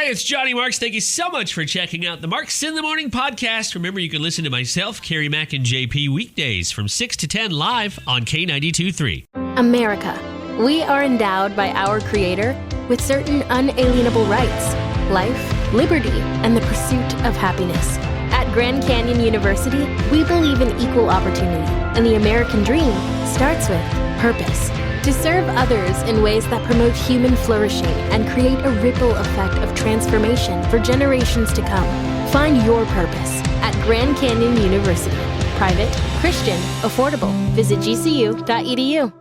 Hey, it's Johnny Marks. Thank you so much for checking out the Marks in the Morning podcast. Remember, you can listen to myself, Carrie Mack, and JP weekdays from 6 to 10 live on K92.3. America. We are endowed by our Creator with certain unalienable rights: life, liberty, and the pursuit of happiness. At Grand Canyon University, we believe in equal opportunity, and the American dream starts with purpose. To serve others in ways that promote human flourishing and create a ripple effect of transformation for generations to come. Find your purpose at Grand Canyon University. Private, Christian, affordable. Visit gcu.edu.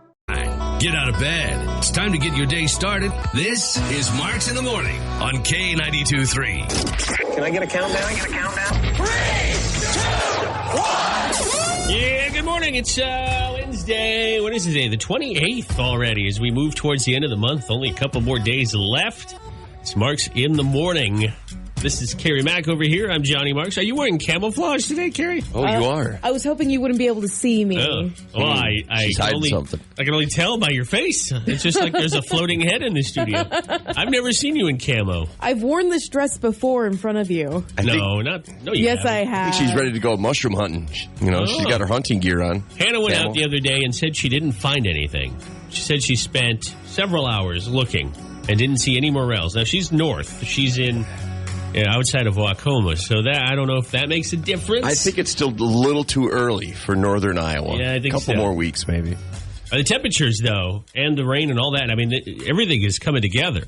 Get out of bed. It's time to get your day started. This is Marks in the Morning on K92.3. Can I get a countdown? 3, 2, 1. Yeah, good morning. It's Wednesday. What is today? The 28th already as we move towards the end of the month. Only a couple more days left. It's Marks in the Morning. This is Carrie Mack over here. I'm Johnny Marks. Are you wearing camouflage today, Carrie? Oh, you are. I was hoping you wouldn't be able to see me. Oh. Well, She's hiding something. I can only tell by your face. It's just like there's a floating head in the studio. I've never seen you in camo. I've worn this dress before in front of you. No, you Yes, haven't. I have. I think she's ready to go mushroom hunting. She's got her hunting gear on. Hannah went Camo. out the other day and said she didn't find anything. She said she spent several hours looking and didn't see any morels. Now, she's north. She's in outside of Wacoma. So that I don't know if that makes a difference. I think it's still a little too early for northern Iowa. Yeah, I think a couple so. more weeks, maybe. The temperatures, though, and the rain and all that, I mean, everything is coming together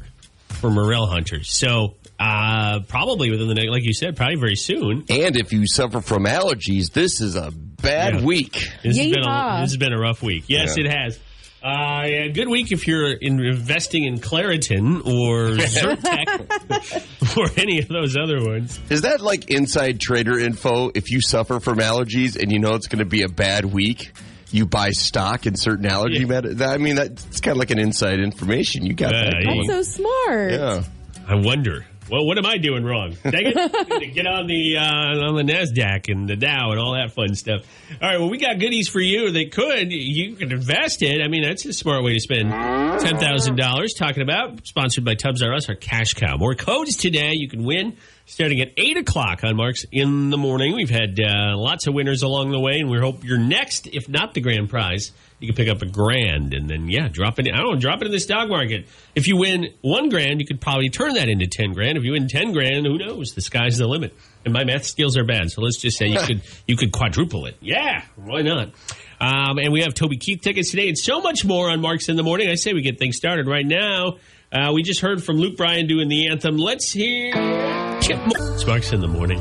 for morel hunters. So probably within the next, like you said, probably very soon. And if you suffer from allergies, this is a bad week. This Yeehaw. has been a rough week. Yes, Yeah. it has. Good week if you're investing in Claritin or Zyrtec or any of those other ones. Is that like inside trader info? If you suffer from allergies and you know it's going to be a bad week, you buy stock in certain allergy I mean, that's kind of like an inside information. You got that going. That's so smart. Yeah. I wonder. Well, what am I doing wrong? Dang it. Get on the NASDAQ and the Dow and all that fun stuff. All right, well, we got goodies for you. You could invest it. I mean, that's a smart way to spend $10,000. Talking about, sponsored by Tubbs R Us, our cash cow. More codes today. You can win starting at 8 o'clock on Marks in the Morning. We've had lots of winners along the way, and we hope you're next, if not the grand prize. You can pick up $1,000 and then, drop it in the stock market. If you win $1,000, you could probably turn that into $10,000. If you win $10,000, who knows? The sky's the limit. And my math skills are bad, so let's just say you could quadruple it. Yeah, why not? And we have Toby Keith tickets today and so much more on Marks in the Morning. I say we get things started right now. We just heard from Luke Bryan doing the anthem. Let's hear it's Marks in the Morning.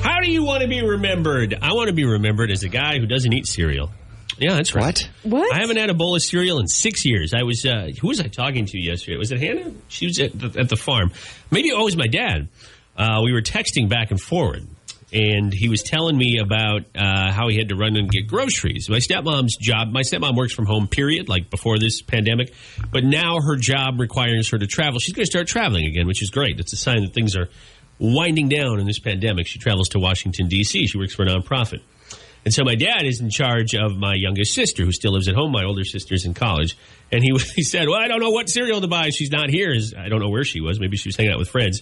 How do you want to be remembered? I want to be remembered as a guy who doesn't eat cereal. Yeah, that's right. What? I haven't had a bowl of cereal in 6 years. I was, who was I talking to yesterday? Was it Hannah? She was at the farm. Maybe it was my dad. We were texting back and forward, and he was telling me about how he had to run and get groceries. My stepmom works from home, period, like before this pandemic. But now her job requires her to travel. She's going to start traveling again, which is great. It's a sign that things are winding down in this pandemic. She travels to Washington, D.C. She works for a nonprofit. And so my dad is in charge of my youngest sister, who still lives at home. My older sister's in college. And he said, well, I don't know what cereal to buy. She's not here. I don't know where she was. Maybe she was hanging out with friends.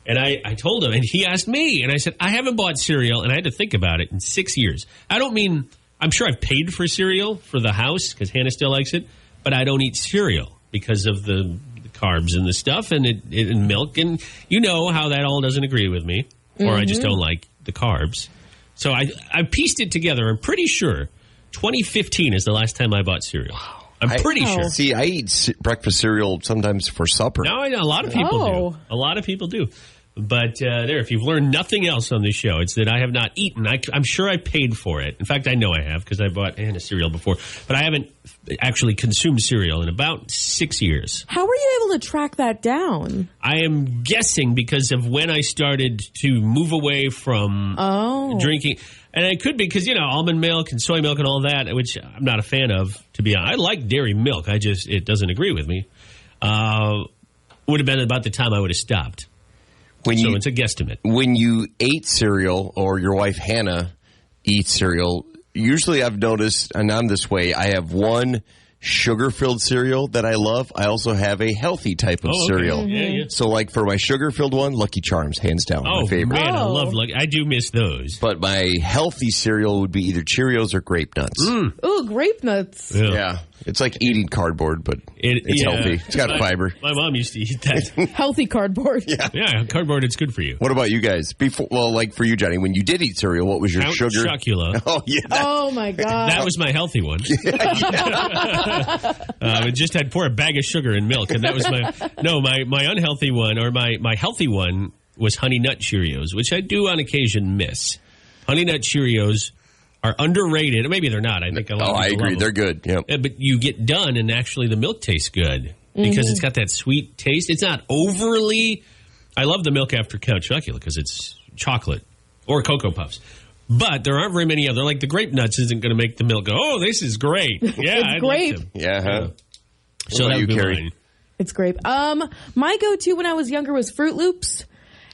And I told him, and he asked me. And I said, I haven't bought cereal, and I had to think about it, in 6 years. I'm sure I've paid for cereal for the house, because Hannah still likes it. But I don't eat cereal because of the carbs and the stuff and milk. And you know how that all doesn't agree with me. Or I just don't like the carbs. So I pieced it together. I'm pretty sure 2015 is the last time I bought cereal. I'm pretty sure. See, I eat breakfast cereal sometimes for supper. No, I know a lot of people do. A lot of people do. But if you've learned nothing else on this show, it's that I have not eaten. I'm sure I paid for it. In fact, I know I have because I bought Hannah cereal before. But I haven't actually consumed cereal in about 6 years. How were you able to track that down? I am guessing because of when I started to move away from drinking. And it could be because, almond milk and soy milk and all that, which I'm not a fan of, to be honest. I like dairy milk. It doesn't agree with me. Would have been about the time I would have stopped. So it's a guesstimate. When you ate cereal, or your wife Hannah eats cereal, usually I've noticed, and I'm this way, I have one sugar-filled cereal that I love, I also have a healthy type of Oh, okay. cereal. Yeah, yeah. So, like, for my sugar-filled one, Lucky Charms, hands down, Oh, my favorite. man, I Oh. love Lucky. I do miss those. But my healthy cereal would be either Cheerios or Grape Nuts. Ooh, grape nuts. Yeah. It's like eating cardboard, but it's yeah. healthy. It's got fiber. My mom used to eat that. Healthy cardboard. Yeah, cardboard, it's good for you. What about you guys? Like for you, Johnny, when you did eat cereal, what was your Count sugar? Chocula. Oh, yeah. Oh my god. That was my healthy one. It just had pour a bag of sugar and milk, and that was my unhealthy one, or my healthy one was Honey Nut Cheerios, which I do on occasion miss. Honey Nut Cheerios are underrated. Maybe they're not. I think a lot of I people agree. love They're them. good. Yep. But you get done, and actually the milk tastes good because it's got that sweet taste. It's not overly. I love the milk after Count Chocula because it's chocolate or Cocoa Puffs. But there aren't very many other. Like the Grape Nuts isn't going to make the milk go, oh, this is great. Yeah, It's I'd grape. like them. Yeah, huh? So about that you, would be Carrie? mine. It's grape. My go-to when I was younger was Fruit Loops.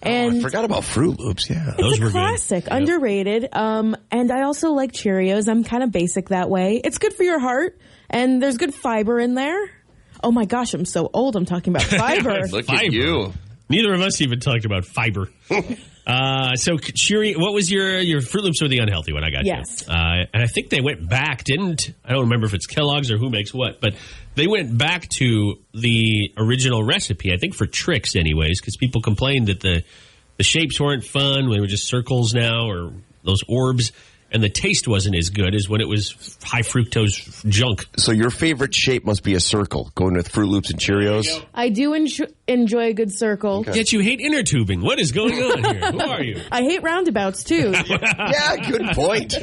And I forgot about Fruit Loops. Yeah. Those it's a were good. classic, Yep. underrated. And I also like Cheerios. I'm kind of basic that way. It's good for your heart, and there's good fiber in there. Oh my gosh, I'm so old. I'm talking about fiber. Look Fiber. at you. Neither of us even talked about fiber. So Cheerio, what was your Fruit Loops or the unhealthy one? I got Yes. you. And I think they went back, I don't remember if it's Kellogg's or who makes what, but they went back to the original recipe, I think for Trix anyways, because people complained that the shapes weren't fun. They were just circles now, or those orbs. And the taste wasn't as good as when it was high fructose junk. So your favorite shape must be a circle, going with Fruit Loops and Cheerios. I do enjoy a good circle. Yet you hate inner tubing. What is going on here? Who are you? I hate roundabouts too. Yeah, good point.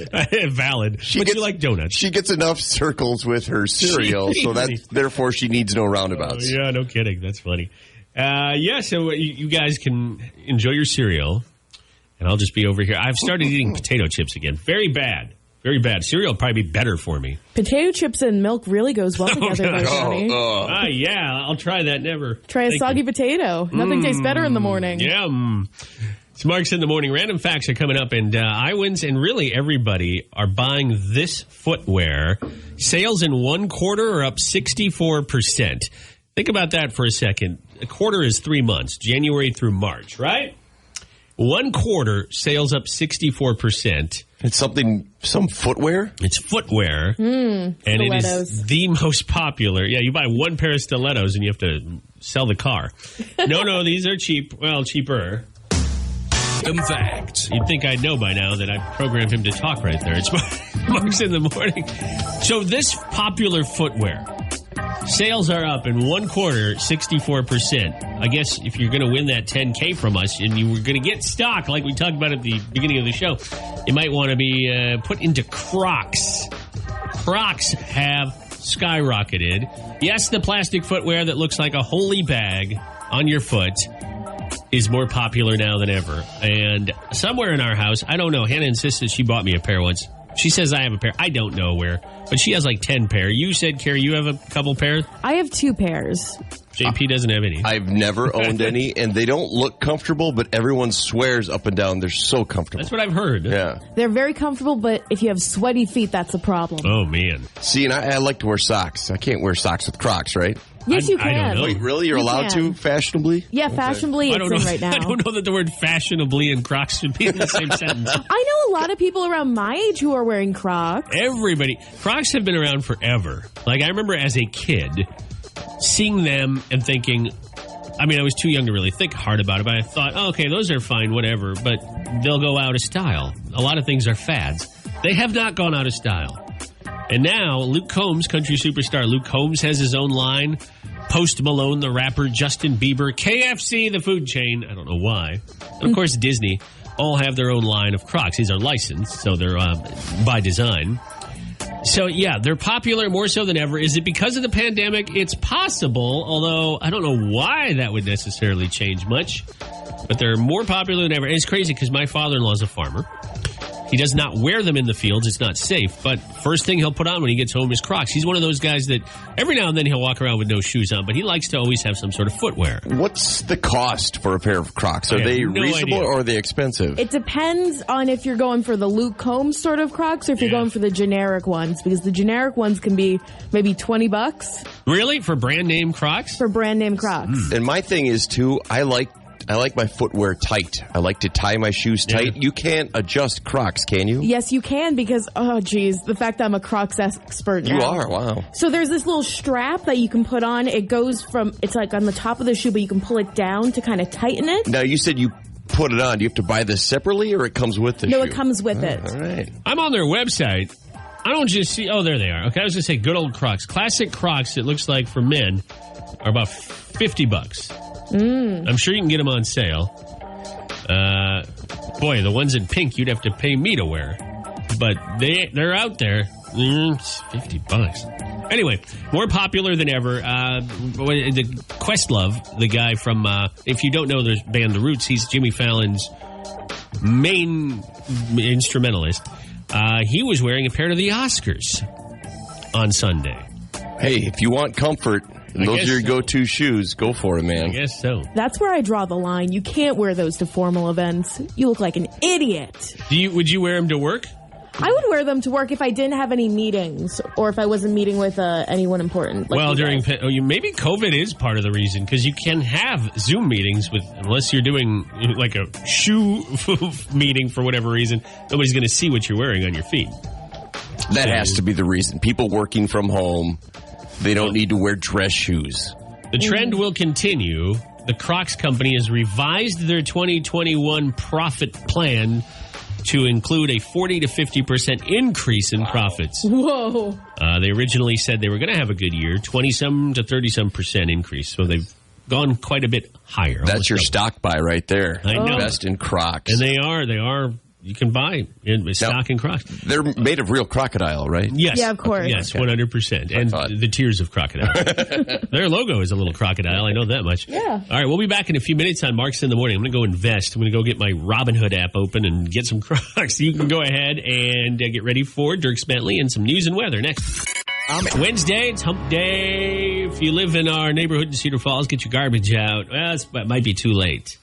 Valid. But you like donuts. She gets enough circles with her cereal, so therefore she needs no roundabouts. Yeah, no kidding. That's funny. So you guys can enjoy your cereal, and I'll just be over here. I've started eating potato chips again. Very bad. Very bad. Cereal will probably be better for me. Potato chips and milk really goes well together, though, Johnny. Yeah, I'll try that. Never. Try a Thank soggy you. potato. Nothing tastes better in the morning. Yeah. It's Mark's in the Morning. Random facts are coming up, and Iowans and really everybody are buying this footwear. Sales in 1 quarter are up 64%. Think about that for a second. A quarter is 3 months, January through March, right? 1 quarter, sales up 64%. It's some footwear? It's footwear, and it is stilettos. the most popular. Yeah, you buy one pair of stilettos and you have to sell the car. No, these are cheap. Well, cheaper. Random facts. You'd think I'd know by now that I programmed him to talk right there. It's Mark's in the Morning. So this popular footwear, sales are up in 1 quarter, 64%. I guess if you're going to win that $10K from us and you were going to get stock like we talked about at the beginning of the show, you might want to be put into Crocs. Crocs have skyrocketed. Yes, the plastic footwear that looks like a holy bag on your foot is more popular now than ever. And somewhere in our house, I don't know, Hannah insisted she bought me a pair once. She says I have a pair. I don't know where, but she has like 10 pair. You said, Carrie, you have a couple pairs? I have 2 pairs. JP doesn't have any. I've never owned any, and they don't look comfortable, but everyone swears up and down they're so comfortable. That's what I've heard. Yeah. They're very comfortable, but if you have sweaty feet, that's a problem. Oh, man. See, and I like to wear socks. I can't wear socks with Crocs, right? Yes, you I don't can. know. Wait, really? You're You allowed can. to fashionably? Yeah, fashionably I it's don't know. in right now. I don't know that the word fashionably and Crocs should be in the same sentence. I know a lot of people around my age who are wearing Crocs. Everybody. Crocs have been around forever. Like, I remember as a kid seeing them and thinking, I mean, I was too young to really think hard about it, but I thought, oh, okay, those are fine, whatever, but they'll go out of style. A lot of things are fads. They have not gone out of style. And now, Luke Combs, country superstar Luke Combs, has his own line. Post Malone, the rapper, Justin Bieber, KFC, the food chain. I don't know why. And, of course, Disney all have their own line of Crocs. These are licensed, so they're by design. So, yeah, they're popular more so than ever. Is it because of the pandemic? It's possible, although I don't know why that would necessarily change much. But they're more popular than ever. And it's crazy because my father-in-law is a farmer. He does not wear them in the fields. It's not safe. But first thing he'll put on when he gets home is Crocs. He's one of those guys that every now and then he'll walk around with no shoes on, but he likes to always have some sort of footwear. What's the cost for a pair of Crocs? Are I have they no reasonable idea. or are they expensive? It depends on if you're going for the Luke Combs sort of Crocs or if you're Yeah. going for the generic ones, because the generic ones can be maybe $20 Really? For brand name Crocs? for brand name Crocs. And my thing is, too, I like my footwear tight. I like to tie my shoes tight. Yeah. You can't adjust Crocs, can you? Yes, you can, because, oh, geez, the fact that I'm a Crocs expert now. You are, wow. So there's this little strap that you can put on. It goes from, it's like on the top of the shoe, but you can pull it down to kind of tighten it. Now, you said you put it on. Do you have to buy this separately or it comes with the shoe? No, it comes with it. All right. I'm on their website. I don't just see, oh, there they are. Okay, I was going to say good old Crocs. Classic Crocs, it looks like for men, are about $50. I'm sure you can get them on sale. Boy, the ones in pink you'd have to pay me to wear. But they're out there. It's $50. Anyway, more popular than ever. The Questlove, the guy from, if you don't know the band The Roots, he's Jimmy Fallon's main instrumentalist. He was wearing a pair to the Oscars on Sunday. Hey, if you want comfort, and those guess are your so. go-to shoes, go for it, I man. guess so. That's where I draw the line. You can't wear those to formal events. You look like an idiot. Would you wear them to work? I would wear them to work if I didn't have any meetings or if I wasn't meeting with anyone important. Like Well, you during guys. maybe COVID is part of the reason, because you can have Zoom meetings with, unless you're doing like a shoe meeting for whatever reason, nobody's going to see what you're wearing on your feet. That has to be the reason. People working from home, they don't need to wear dress shoes. The trend will continue. The Crocs company has revised their 2021 profit plan to include a 40 to 50% increase in profits. Whoa. They originally said they were going to have a good year, 20-some to 30-some% increase. So they've gone quite a bit higher. That's almost your double. stock buy right there. I know. Invest in Crocs. And they are, you can buy in stock in Crocs. They're made of real crocodile, right? Yes. Yeah, of course. Yes, 100%. And thought. the tears of crocodile. Their logo is a little crocodile. I know that much. Yeah. All right, we'll be back in a few minutes on Marks in the Morning. I'm going to go invest. I'm going to go get my Robinhood app open and get some Crocs. You can go ahead and get ready for Dirk Bentley and some news and weather next. Wednesday, it's hump day. If you live in our neighborhood in Cedar Falls, get your garbage out. Well, it might be too late.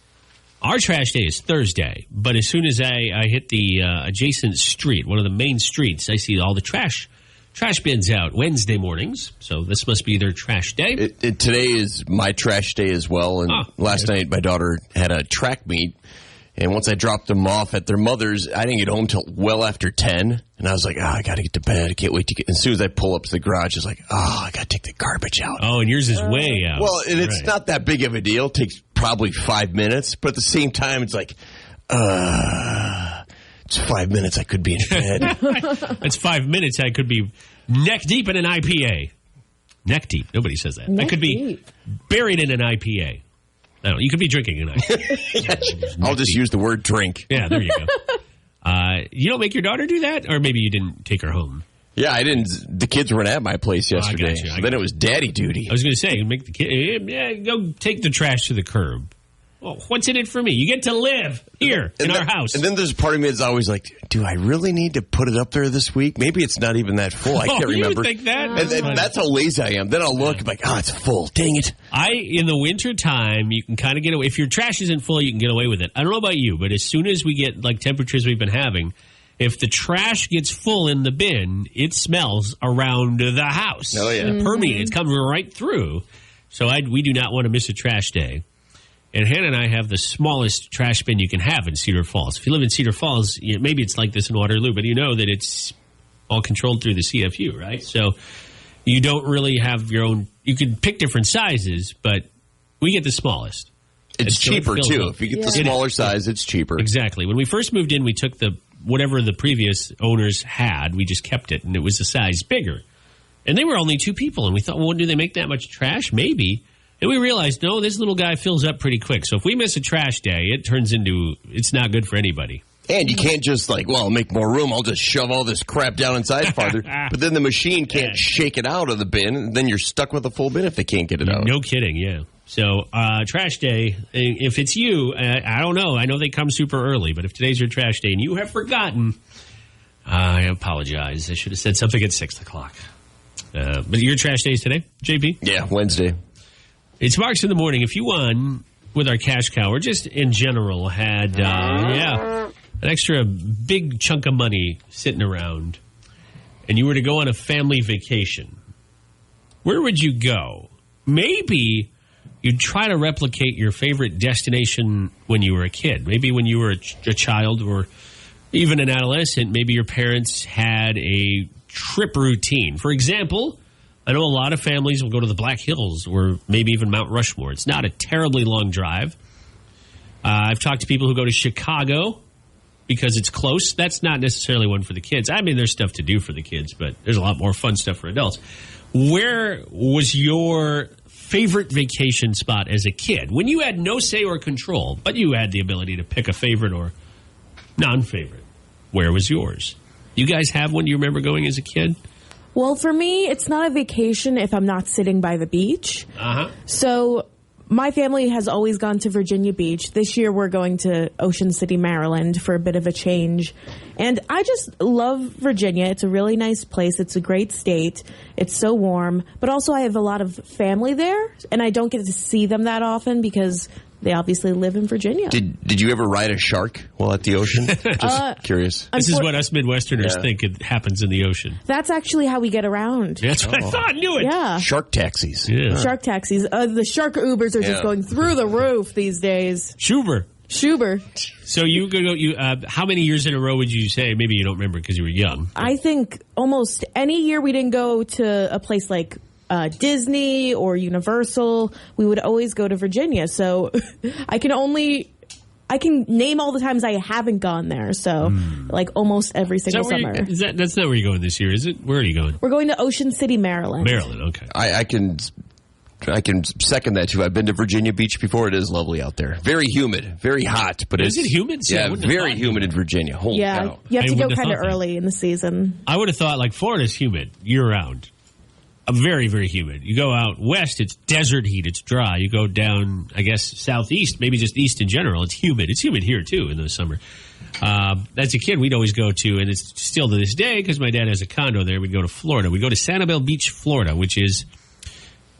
Our trash day is Thursday, but as soon as I hit the adjacent street, one of the main streets, I see all the trash bins out Wednesday mornings. So this must be their trash day. Today is my trash day as well. And last night, my daughter had a track meet. And once I dropped them off at their mother's, I didn't get home till well after 10. And I was like, I got to get to bed. I can't wait to get. As soon as I pull up to the garage, it's like, I got to take the garbage out. Oh, and yours is way out. Well, and it's Right. not that big of a deal. It takes probably 5 minutes. But at the same time, it's like, it's 5 minutes. I could be in bed. That's 5 minutes. I could be neck deep in an IPA. Neck deep. Nobody says that. I Neck could be deep. buried in an IPA. I don't know. You could be drinking an IPA. I'll just use the word drink. Yeah, there you go. You don't make your daughter do that? Or maybe you didn't take her home? Yeah, I didn't. The kids weren't at my place yesterday. got you. So then it was daddy duty. I was going to say, make the kid, go take the trash to the curb. Well, what's in it for me? You get to live here in our house. And then there's a part of me that's always like, do I really need to put it up there this week? Maybe it's not even that full. I can't remember. You think that? And that's how lazy I am. Then I'll look and be like, it's full. Dang it. In the winter time, you can kind of get away. If your trash isn't full, you can get away with it. I don't know about you, but as soon as we get like temperatures we've been having, if the trash gets full in the bin, it smells around the house. Oh, yeah. It permeates. It comes right through. So we do not want to miss a trash day. And Hannah and I have the smallest trash bin you can have in Cedar Falls. If you live in Cedar Falls, maybe it's like this in Waterloo, but you know that it's all controlled through the CFU, right? So you don't really have your own. You can pick different sizes, but we get the smallest. It's so it cheaper, fills too. up. If you get the smaller size, it's cheaper. Exactly. When we first moved in, we took whatever the previous owners had, we just kept it, and it was a size bigger. And they were only 2 people, and we thought, well, do they make that much trash? Maybe. And we realized, no, this little guy fills up pretty quick. So if we miss a trash day, it turns into, it's not good for anybody. And you can't just make more room. I'll just shove all this crap down inside farther. But then the machine can't shake it out of the bin. And then you're stuck with a full bin if they can't get it out. No kidding, yeah. So trash day, if it's you, I don't know. I know they come super early, but if today's your trash day and you have forgotten, I apologize. I should have said something at 6 o'clock. But your trash day is today, JP? Yeah, Wednesday. It's Marks in the Morning. If you won with our cash cow, or just in general had, an extra big chunk of money sitting around, and you were to go on a family vacation, where would you go? Maybe you'd try to replicate your favorite destination when you were a kid. Maybe when you were a child or even an adolescent, maybe your parents had a trip routine. For example, I know a lot of families will go to the Black Hills or maybe even Mount Rushmore. It's not a terribly long drive. I've talked to people who go to Chicago because it's close. That's not necessarily one for the kids. I mean, there's stuff to do for the kids, but there's a lot more fun stuff for adults. Where was your favorite vacation spot as a kid when you had no say or control, but you had the ability to pick a favorite or non-favorite? Where was yours? You guys have one you remember going as a kid? Well, for me, it's not a vacation if I'm not sitting by the beach. So my family has always gone to Virginia Beach. This year we're going to Ocean City, Maryland for a bit of a change. And I just love Virginia. It's a really nice place. It's a great state. It's so warm. But also I have a lot of family there, and I don't get to see them that often because they obviously live in Virginia. Did you ever ride a shark while at the ocean? Just curious. This is what us Midwesterners think it happens in the ocean. That's actually how we get around. That's what I thought. I knew it. Yeah. Shark taxis. Yeah. Shark taxis. The shark Ubers are just going through the roof these days. Schuber. So you go. How many years in a row would you say? Maybe you don't remember because you were young. I think almost any year we didn't go to a place like Disney or Universal, we would always go to Virginia. So I can name all the times I haven't gone there. So like almost every single summer. That's not where you're going this year, is it? Where are you going? We're going to Ocean City, Maryland. Okay. I can second that too. I've been to Virginia Beach before. It is lovely out there. Very humid, very hot. But is it humid? See, yeah, very humid in Virginia. Holy cow. You have to go kind of early in the season. I would have thought like Florida's humid year round. Very, very humid. You go out west, it's desert heat. It's dry. You go down, I guess, southeast, maybe just east in general. It's humid. It's humid here, too, in the summer. As a kid, we'd always go to, and it's still to this day, because my dad has a condo there, we'd go to Florida. We'd go to Sanibel Beach, Florida, which is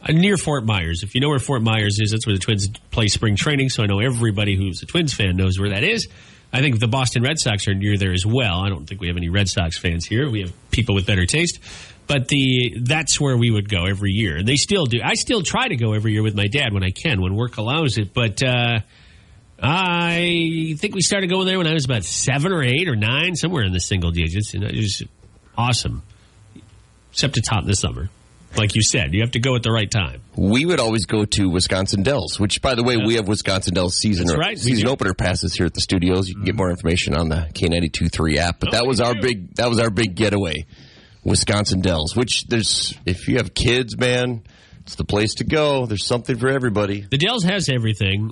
near Fort Myers. If you know where Fort Myers is, that's where the Twins play spring training, so I know everybody who's a Twins fan knows where that is. I think the Boston Red Sox are near there as well. I don't think we have any Red Sox fans here. We have people with better taste. But that's where we would go every year. And they still do. I still try to go every year with my dad when I can, when work allows it. But I think we started going there when I was about 7 or 8 or 9, somewhere in the single digits. And it was awesome. Except it's hot in the summer. Like you said, you have to go at the right time. We would always go to Wisconsin Dells, which, by the way, we have Wisconsin Dells season opener passes here at the studios. You can get more information on the K92.3 app. But that was our big getaway. Wisconsin Dells, which if you have kids, man, it's the place to go. There's something for everybody. The Dells has everything.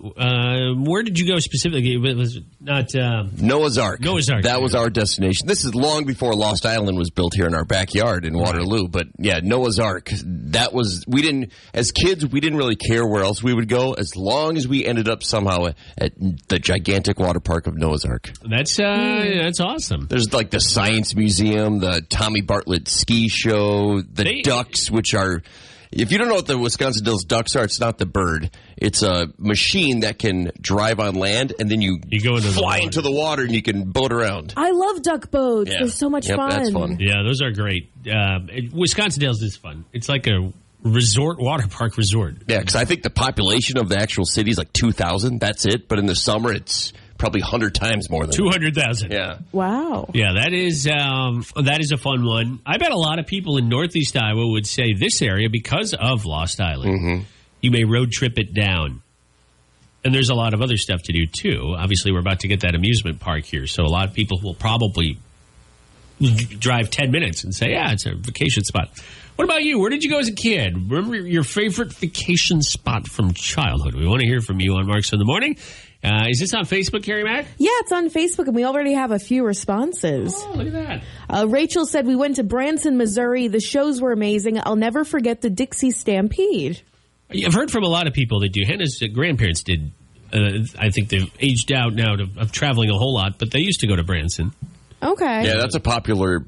Where did you go specifically? It was not Noah's Ark. That was our destination. This is long before Lost Island was built here in our backyard in Waterloo. But yeah, Noah's Ark. We didn't, as kids, we didn't really care where else we would go as long as we ended up somehow at the gigantic water park of Noah's Ark. That's awesome. There's like the Science Museum, the Tommy Bartlett ski show, the ducks, which are... If you don't know what the Wisconsin Dells ducks are, it's not the bird. It's a machine that can drive on land, and then you go fly into the water, and you can boat around. I love duck boats. Yeah. They're so much fun. That's fun. Yeah, those are great. Wisconsin Dells is fun. It's like a water park resort. Yeah, because I think the population of the actual city is like 2,000. That's it. But in the summer, it's probably 100 times more than 200,000. Yeah. Wow. Yeah, that is a fun one. I bet a lot of people in Northeast Iowa would say this area, because of Lost Island, you may road trip it down. And there's a lot of other stuff to do, too. Obviously, we're about to get that amusement park here, so a lot of people will probably drive 10 minutes and say, yeah, it's a vacation spot. What about you? Where did you go as a kid? Remember your favorite vacation spot from childhood? We want to hear from you on Marks in the Morning. Is this on Facebook, Carrie Mack? Yeah, it's on Facebook, and we already have a few responses. Oh, look at that. Rachel said, we went to Branson, Missouri. The shows were amazing. I'll never forget the Dixie Stampede. I've heard from a lot of people that do. Hannah's grandparents did. I think they've aged out now of traveling a whole lot, but they used to go to Branson. Okay. Yeah, that's a popular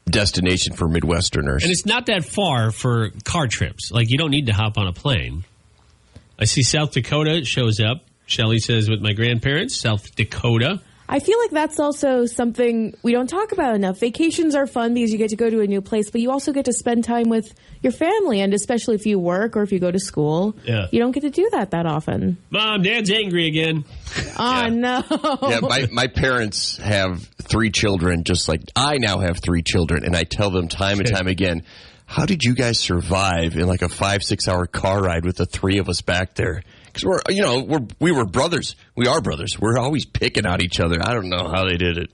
destination for Midwesterners. And it's not that far for car trips. Like, you don't need to hop on a plane. I see South Dakota shows up. Shelly says, with my grandparents, South Dakota. I feel like that's also something we don't talk about enough. Vacations are fun because you get to go to a new place, but you also get to spend time with your family, and especially if you work or if you go to school. Yeah. You don't get to do that often. Mom, Dad's angry again. Oh, no. Yeah, my parents have 3 children, just like I now have 3 children, and I tell them time and time again, how did you guys survive in like a 5-6 hour car ride with the 3 of us back there? Because we were brothers. We are brothers. We're always picking on each other. I don't know how they did it.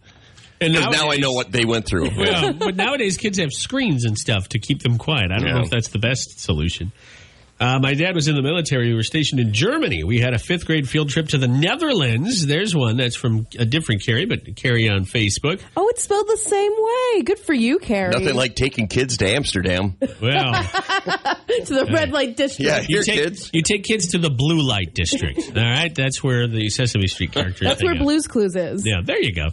And now I know what they went through. Yeah, but nowadays kids have screens and stuff to keep them quiet. I don't know if that's the best solution. My dad was in the military. We were stationed in Germany. We had a 5th grade field trip to the Netherlands. There's one that's from a different Carrie, but Carrie on Facebook. Oh, it's spelled the same way. Good for you, Carrie. Nothing like taking kids to Amsterdam. Well, to the red light district. Yeah, kids. You take kids to the blue light district. All right, that's where the Sesame Street characters. That's where Blue's Clues is. Yeah, there you go.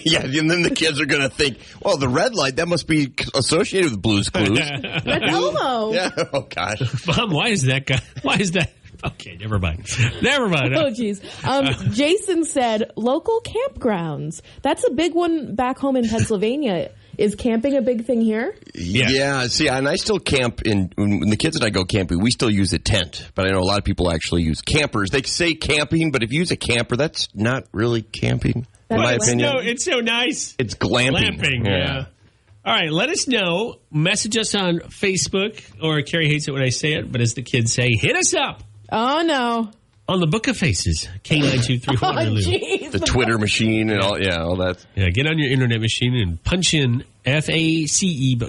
Yeah, and then the kids are going to think, well, the red light, that must be associated with Blue's Clues. That's Elmo. Yeah. Oh gosh. Mom, why is that guy? Why is that? Okay, never mind. Oh, geez. Jason said local campgrounds. That's a big one back home in Pennsylvania. Is camping a big thing here? Yeah. See, and I still camp when the kids and I go camping, we still use a tent. But I know a lot of people actually use campers. They say camping, but if you use a camper, that's not really camping, in my opinion. No, it's so nice. It's glamping. Yeah. All right, let us know. Message us on Facebook, or Carrie hates it when I say it, but as the kids say, hit us up. Oh, no. On the Book of Faces, K923 Waterloo. Geez. The Twitter machine and all that. Yeah, get on your internet machine and punch in FACE.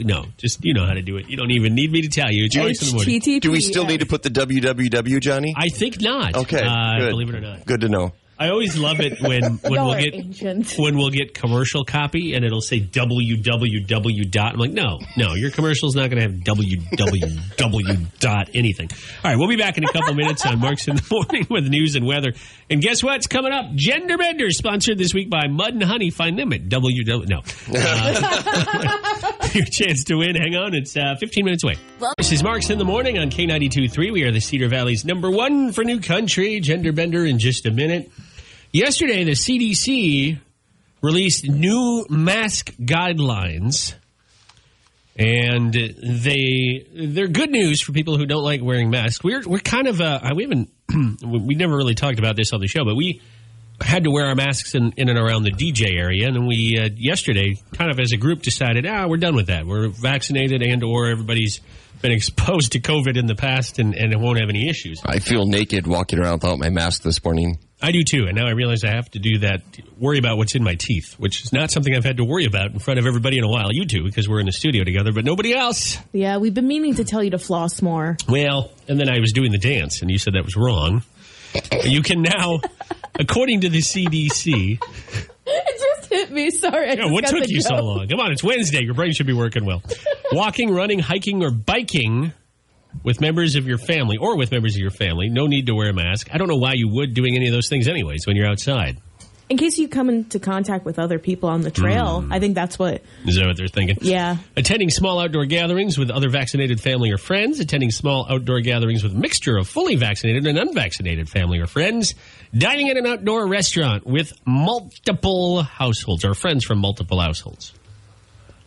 No, just you know how to do it. You don't even need me to tell you. It's Marks in the Morning. HTTP. Do we still need to put the www, Johnny? I think not. Okay, good. Believe it or not. Good to know. I always love it when we'll get commercial copy and it'll say www dot. I'm like, no, your commercial's not going to have www dot anything. All right, we'll be back in a couple minutes on Marks in the Morning with news and weather. And guess what's coming up? Gender Bender, sponsored this week by Mud and Honey. Find them at www. No. Your chance to win. Hang on, it's 15 minutes away. This is Marks in the Morning on K92.3. We are the Cedar Valley's #1 for new country. Gender Bender in just a minute. Yesterday, the CDC released new mask guidelines, and they're good news for people who don't like wearing masks. We're kind of we never really talked about this on the show, but we had to wear our masks in and around the DJ area, and we yesterday kind of as a group decided, we're done with that. We're vaccinated or everybody's been exposed to COVID in the past and it won't have any issues. I feel naked walking around without my mask this morning. I do too, and now I realize I have to do that, worry about what's in my teeth, which is not something I've had to worry about in front of everybody in a while. You two, because we're in the studio together, but nobody else. Yeah, we've been meaning to tell you to floss more. Well, and then I was doing the dance, and you said that was wrong. You can now, according to the CDC... It just hit me. Sorry. What took you so long? Come on, it's Wednesday. Your brain should be working well. Walking, running, hiking, or biking with members of your family, no need to wear a mask. I don't know why you would doing any of those things anyways when you're outside. In case you come into contact with other people on the trail. I think that's what... Is that what they're thinking? Yeah. Attending small outdoor gatherings with other vaccinated family or friends. Attending small outdoor gatherings with a mixture of fully vaccinated and unvaccinated family or friends. Dining at an outdoor restaurant with multiple households or friends from multiple households.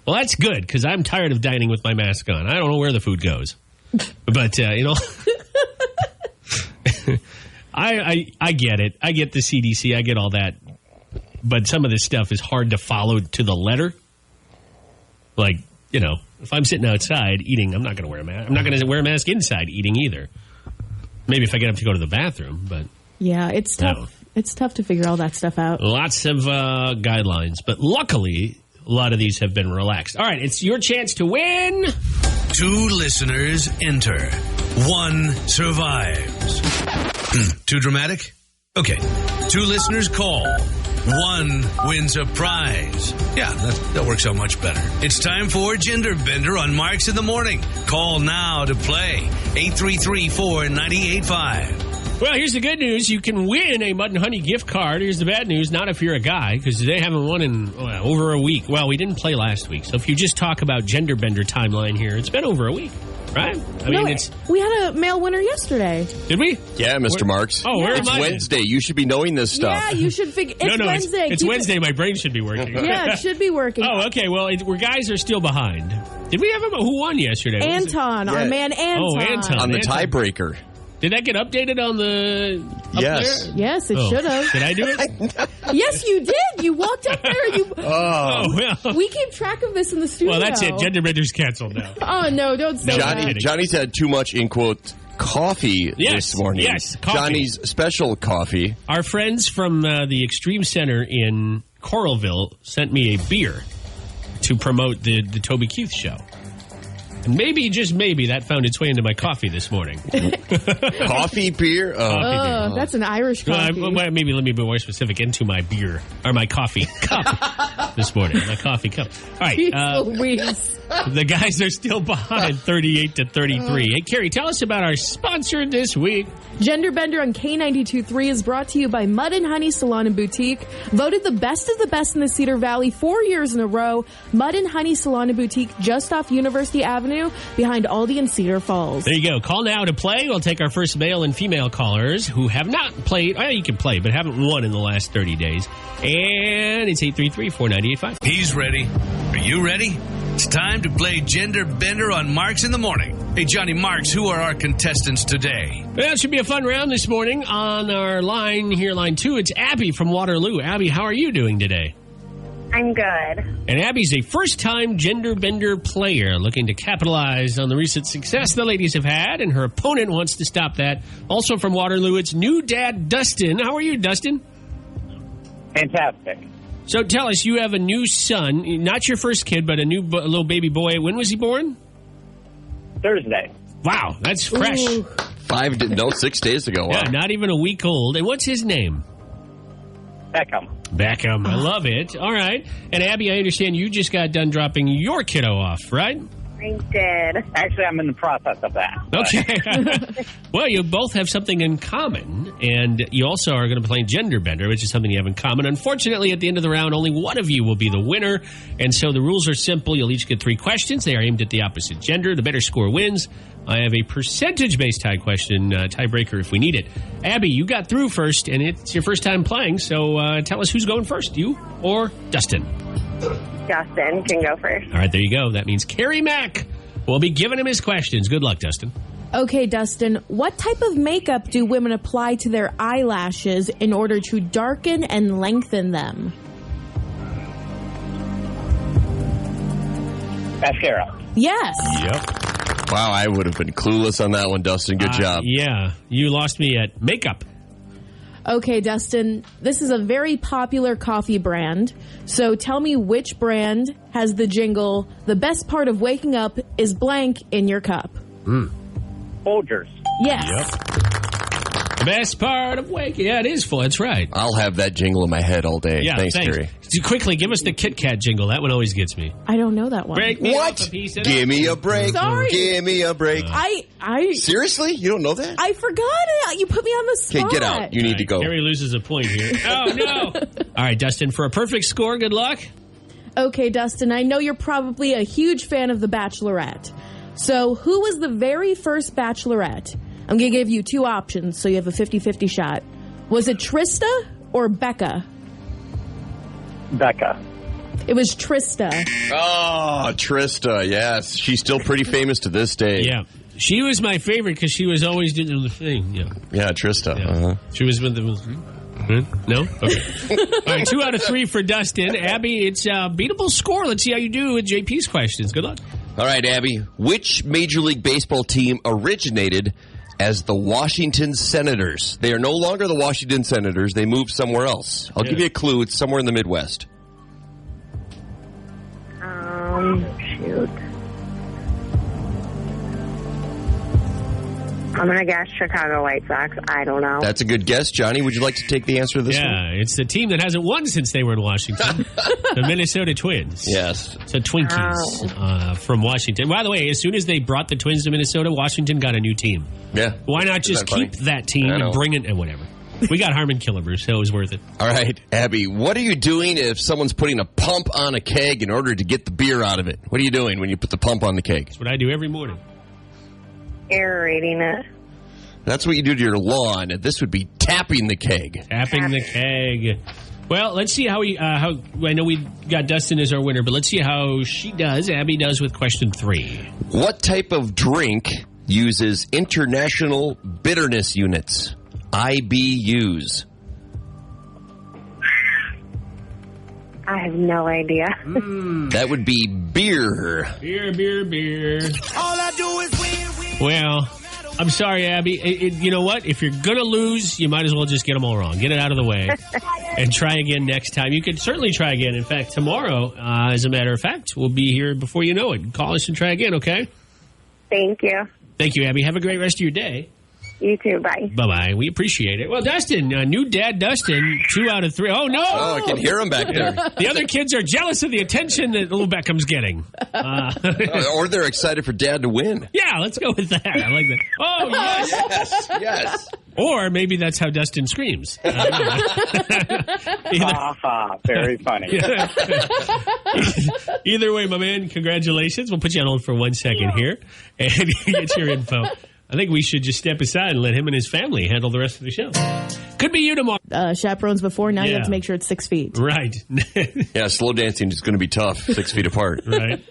Well, that's good because I'm tired of dining with my mask on. I don't know where the food goes. But, I get it. I get the CDC. I get all that. But some of this stuff is hard to follow to the letter. Like, if I'm sitting outside eating, I'm not going to wear a mask. I'm not going to wear a mask inside eating either. Maybe if I get up to go to the bathroom, but... Yeah, it's tough. No. It's tough to figure all that stuff out. Lots of guidelines. But luckily, a lot of these have been relaxed. All right, it's your chance to win. 2 listeners enter. 1 survives. Too dramatic? Okay. 2 listeners call. one wins a prize. Yeah, that works out much better. It's time for Gender Bender on Marks in the Morning. Call now to play. 833-498-5. Well, here's the good news. You can win a Mud and Honey gift card. Here's the bad news. Not if you're a guy, because they haven't won in over a week. Well, we didn't play last week. So if you just talk about Gender Bender timeline here, it's been over a week, right? We had a male winner yesterday. Did we? Yeah, Mr. Marks. Oh, where am It's I? Wednesday. You should be knowing this stuff. Yeah, you should figure. It's Wednesday. It's Wednesday. My brain should be working. Yeah, it should be working. Oh, okay. Well, guys are still behind. Did we have who won yesterday? Anton, our man Anton. Oh, Anton. On the tiebreaker. Did that get updated on the... Yes. There? Yes, it should have. Did I do it? Yes, you did. You walked up there. Well. We keep track of this in the studio. Well, that's it. Gender Bender's canceled now. Oh, no, don't say that. Johnny's had too much, in quote, coffee this morning. Yes, coffee. Johnny's special coffee. Our friends from the Extreme Center in Coralville sent me a beer to promote the Toby Keith show. And maybe, just maybe, that found its way into my coffee this morning. Coffee beer? That's an Irish coffee. Maybe let me be more specific. Into my beer, or my coffee cup this morning. My coffee cup. All right. The guys are still behind 38-33. Hey, Carrie, tell us about our sponsor this week. Gender Bender on K92.3 is brought to you by Mud and Honey Salon and Boutique. Voted the best of the best in the Cedar Valley 4 years in a row. Mud and Honey Salon and Boutique just off University Avenue behind Aldi and Cedar Falls. There you go. Call now to play. We'll take our first male and female callers who have not played. Well, you can play, but haven't won in the last 30 days. And it's 833-498-5. He's ready. Are you ready? It's time to play Gender Bender on Marks in the Morning. Hey, Johnny Marks, who are our contestants today? Well, it should be a fun round this morning. On our line here, line 2, it's Abby from Waterloo. Abby, how are you doing today? I'm good. And Abby's a first-time Gender Bender player looking to capitalize on the recent success the ladies have had, and her opponent wants to stop that. Also from Waterloo, it's new dad Dustin. How are you, Dustin? Fantastic. So tell us, you have a new son, not your first kid, but a new little baby boy. When was he born? Thursday. Wow, that's fresh. Ooh. 6 days ago. Wow. Yeah, not even a week old. And what's his name? Beckham. I love it. All right. And Abby, I understand you just got done dropping your kiddo off, right? I did. Actually, I'm in the process of that. Okay. Well, you both have something in common, and you also are going to be playing Gender Bender, which is something you have in common. Unfortunately, at the end of the round, only one of you will be the winner, and so the rules are simple. You'll each get 3 questions. They are aimed at the opposite gender. The better score wins. I have a percentage-based tie question, tiebreaker if we need it. Abby, you got through first, and it's your first time playing, so tell us who's going first, you or Dustin? Dustin can go first. All right, there you go. That means Carrie Mack will be giving him his questions. Good luck, Dustin. Okay, Dustin, what type of makeup do women apply to their eyelashes in order to darken and lengthen them? Mascara. Yes. Yep. Wow, I would have been clueless on that one, Dustin. Good job. Yeah, you lost me at makeup. Okay, Dustin, this is a very popular coffee brand. So tell me which brand has the jingle, "The best part of waking up is blank in your cup." Folgers. Yes. Yep. The best part of waking. Yeah, it is full. That's right. I'll have that jingle in my head all day. Yeah, thanks, Carrie. Quickly, give us the Kit Kat jingle. That one always gets me. I don't know that one. Break me What? off a piece of Give me a break. Sorry. Give me a break. I Seriously? You don't know that? I forgot it. You put me on the spot. Okay, get out. You need to go. Carrie loses a point here. Oh, no. All right, Dustin, for a perfect score, good luck. Okay, Dustin, I know you're probably a huge fan of The Bachelorette. So who was the very first Bachelorette? I'm going to give you 2 options, so you have a 50-50 shot. Was it Trista or Becca? Becca. It was Trista. Oh, Trista, yes. She's still pretty famous to this day. Yeah. She was my favorite because she was always doing the thing. Yeah, Trista. Yeah. Uh-huh. She was with the... No? Okay. All right, 2 out of 3 for Dustin. Abby, it's a beatable score. Let's see how you do with JP's questions. Good luck. All right, Abby. Which Major League Baseball team originated as the Washington Senators? They are no longer the Washington Senators. They moved somewhere else. I'll give you a clue. It's somewhere in the Midwest. Shoot. I'm going to guess Chicago White Sox. I don't know. That's a good guess. Johnny, would you like to take the answer to this one? Yeah, it's the team that hasn't won since they were in Washington. The Minnesota Twins. Yes. So Twinkies from Washington. By the way, as soon as they brought the Twins to Minnesota, Washington got a new team. Yeah. Why not just keep that team and bring it and whatever? We got Harmon Killebrew, so it was worth it. All right, Abby, what are you doing if someone's putting a pump on a keg in order to get the beer out of it? What are you doing when you put the pump on the keg? That's what I do every morning. Aerating it. That's what you do to your lawn. This would be tapping the keg. Tapping the keg. Well, let's see how I know we got Dustin as our winner, but let's see how Abby does with question 3. What type of drink uses international bitterness units? IBUs. I have no idea. That would be beer. Beer. All I do is win. Well, I'm sorry, Abby. You know what? If you're going to lose, you might as well just get them all wrong. Get it out of the way and try again next time. You could certainly try again. In fact, tomorrow, as a matter of fact, we'll be here before you know it. Call us and try again, okay? Thank you. Thank you, Abby. Have a great rest of your day. You too. Bye. Bye-bye. We appreciate it. Well, Dustin, new dad Dustin, 2 out of 3. Oh, no. Oh, I can hear him back there. The other kids are jealous of the attention that little Beckham's getting. Or they're excited for dad to win. Yeah, let's go with that. I like that. Oh, yes. Yes. Or maybe that's how Dustin screams. Very funny. Either way, my man, congratulations. We'll put you on hold for 1 second here and get your info. I think we should just step aside and let him and his family handle the rest of the show. Could be you tomorrow. Chaperones before. Now you have to make sure it's 6 feet. Right. Yeah, slow dancing is going to be tough, 6 feet apart. Right.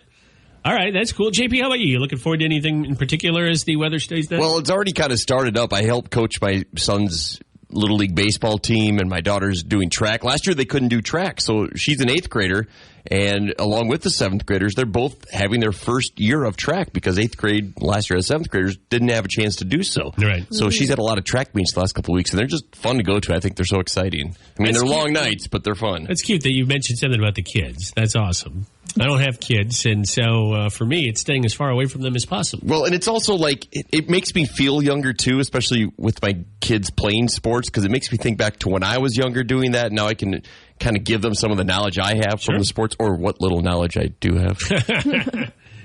All right, that's cool. JP, how about you? You looking forward to anything in particular as the weather stays down? Well, it's already kind of started up. I helped coach my son's Little League baseball team, and my daughter's doing track. Last year, they couldn't do track, so she's an 8th grader, and along with the 7th graders, they're both having their first year of track because 8th grade last year, as 7th graders didn't have a chance to do so. Right. So she's had a lot of track meets the last couple of weeks, and they're just fun to go to. I think they're so exciting. I mean, they're long nights, but they're fun. That's cute that you mentioned something about the kids. That's awesome. I don't have kids, and so for me, it's staying as far away from them as possible. Well, and it's also like, it makes me feel younger, too, especially with my kids playing sports, because it makes me think back to when I was younger doing that. Now I can kind of give them some of the knowledge I have from the sports, or what little knowledge I do have.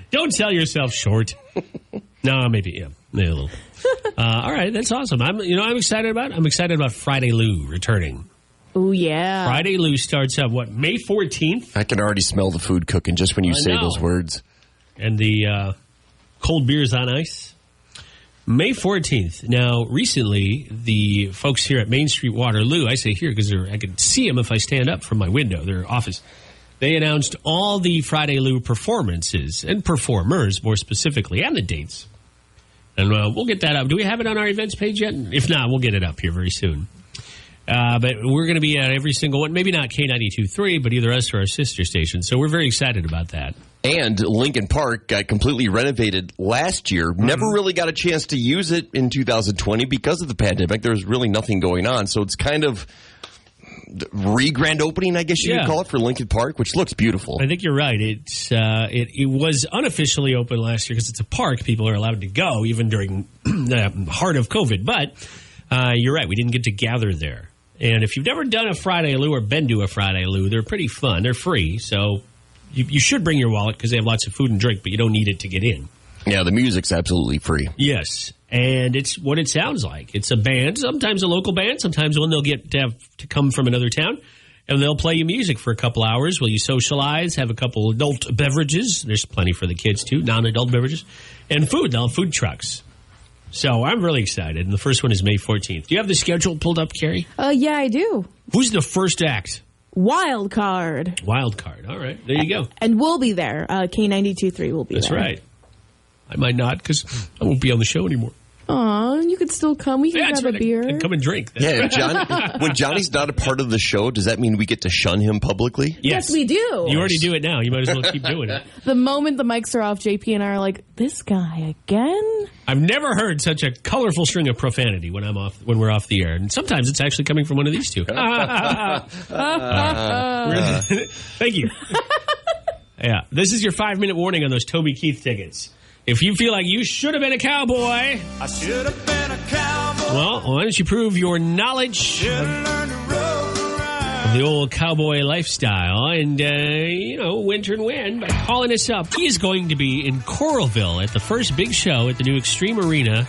Don't sell yourself short. No, maybe a little. All right, that's awesome. I'm excited about Friday Lou returning. Oh, yeah. Friday Lou starts up, May 14th? I can already smell the food cooking just when you say those words. And the cold beers on ice. May 14th. Now, recently, the folks here at Main Street Waterloo, I say here because I can see them if I stand up from my window, their office, they announced all the Friday Lou performances and performers, more specifically, and the dates. And we'll get that up. Do we have it on our events page yet? If not, we'll get it up here very soon. But we're going to be at every single one. Maybe not K92.3, but either us or our sister station. So we're very excited about that. And Lincoln Park got completely renovated last year. Never really got a chance to use it in 2020 because of the pandemic. There was really nothing going on. So it's kind of re-grand opening, I guess you could call it, for Lincoln Park, which looks beautiful. I think you're right. It was unofficially open last year because it's a park. People are allowed to go even during the heart of COVID. But you're right. We didn't get to gather there. And if you've never done a Friday Lou or been to a Friday Lou, they're pretty fun. They're free, so you should bring your wallet because they have lots of food and drink, but you don't need it to get in. Yeah, the music's absolutely free. Yes, and it's what it sounds like. It's a band, sometimes a local band, sometimes one they'll get to have to come from another town, and they'll play you music for a couple hours while you socialize, have a couple adult beverages. There's plenty for the kids, too, non-adult beverages, and food. They'll have food trucks. So I'm really excited, and the first one is May 14th. Do you have the schedule pulled up, Carrie? Yeah, I do. Who's the first act? Wild Card. Wild Card. All right, there you go. And we'll be there. K92.3 will be there. That's right. I might not because I won't be on the show anymore. Aw, you could still come. We can grab a beer. And come and drink. When Johnny's not a part of the show, does that mean we get to shun him publicly? Yes, we do. You already do it now. You might as well keep doing it. The moment the mics are off, JP and I are like, this guy again? I've never heard such a colorful string of profanity when we're off the air. And sometimes it's actually coming from one of these two. Thank you. Yeah. This is your 5-minute warning on those Toby Keith tickets. If you feel like you should have been a cowboy, I should have been a cowboy. well, why don't you prove your knowledge of the old cowboy lifestyle and, winter and win by calling us up. He is going to be in Coralville at the first big show at the new Extreme Arena,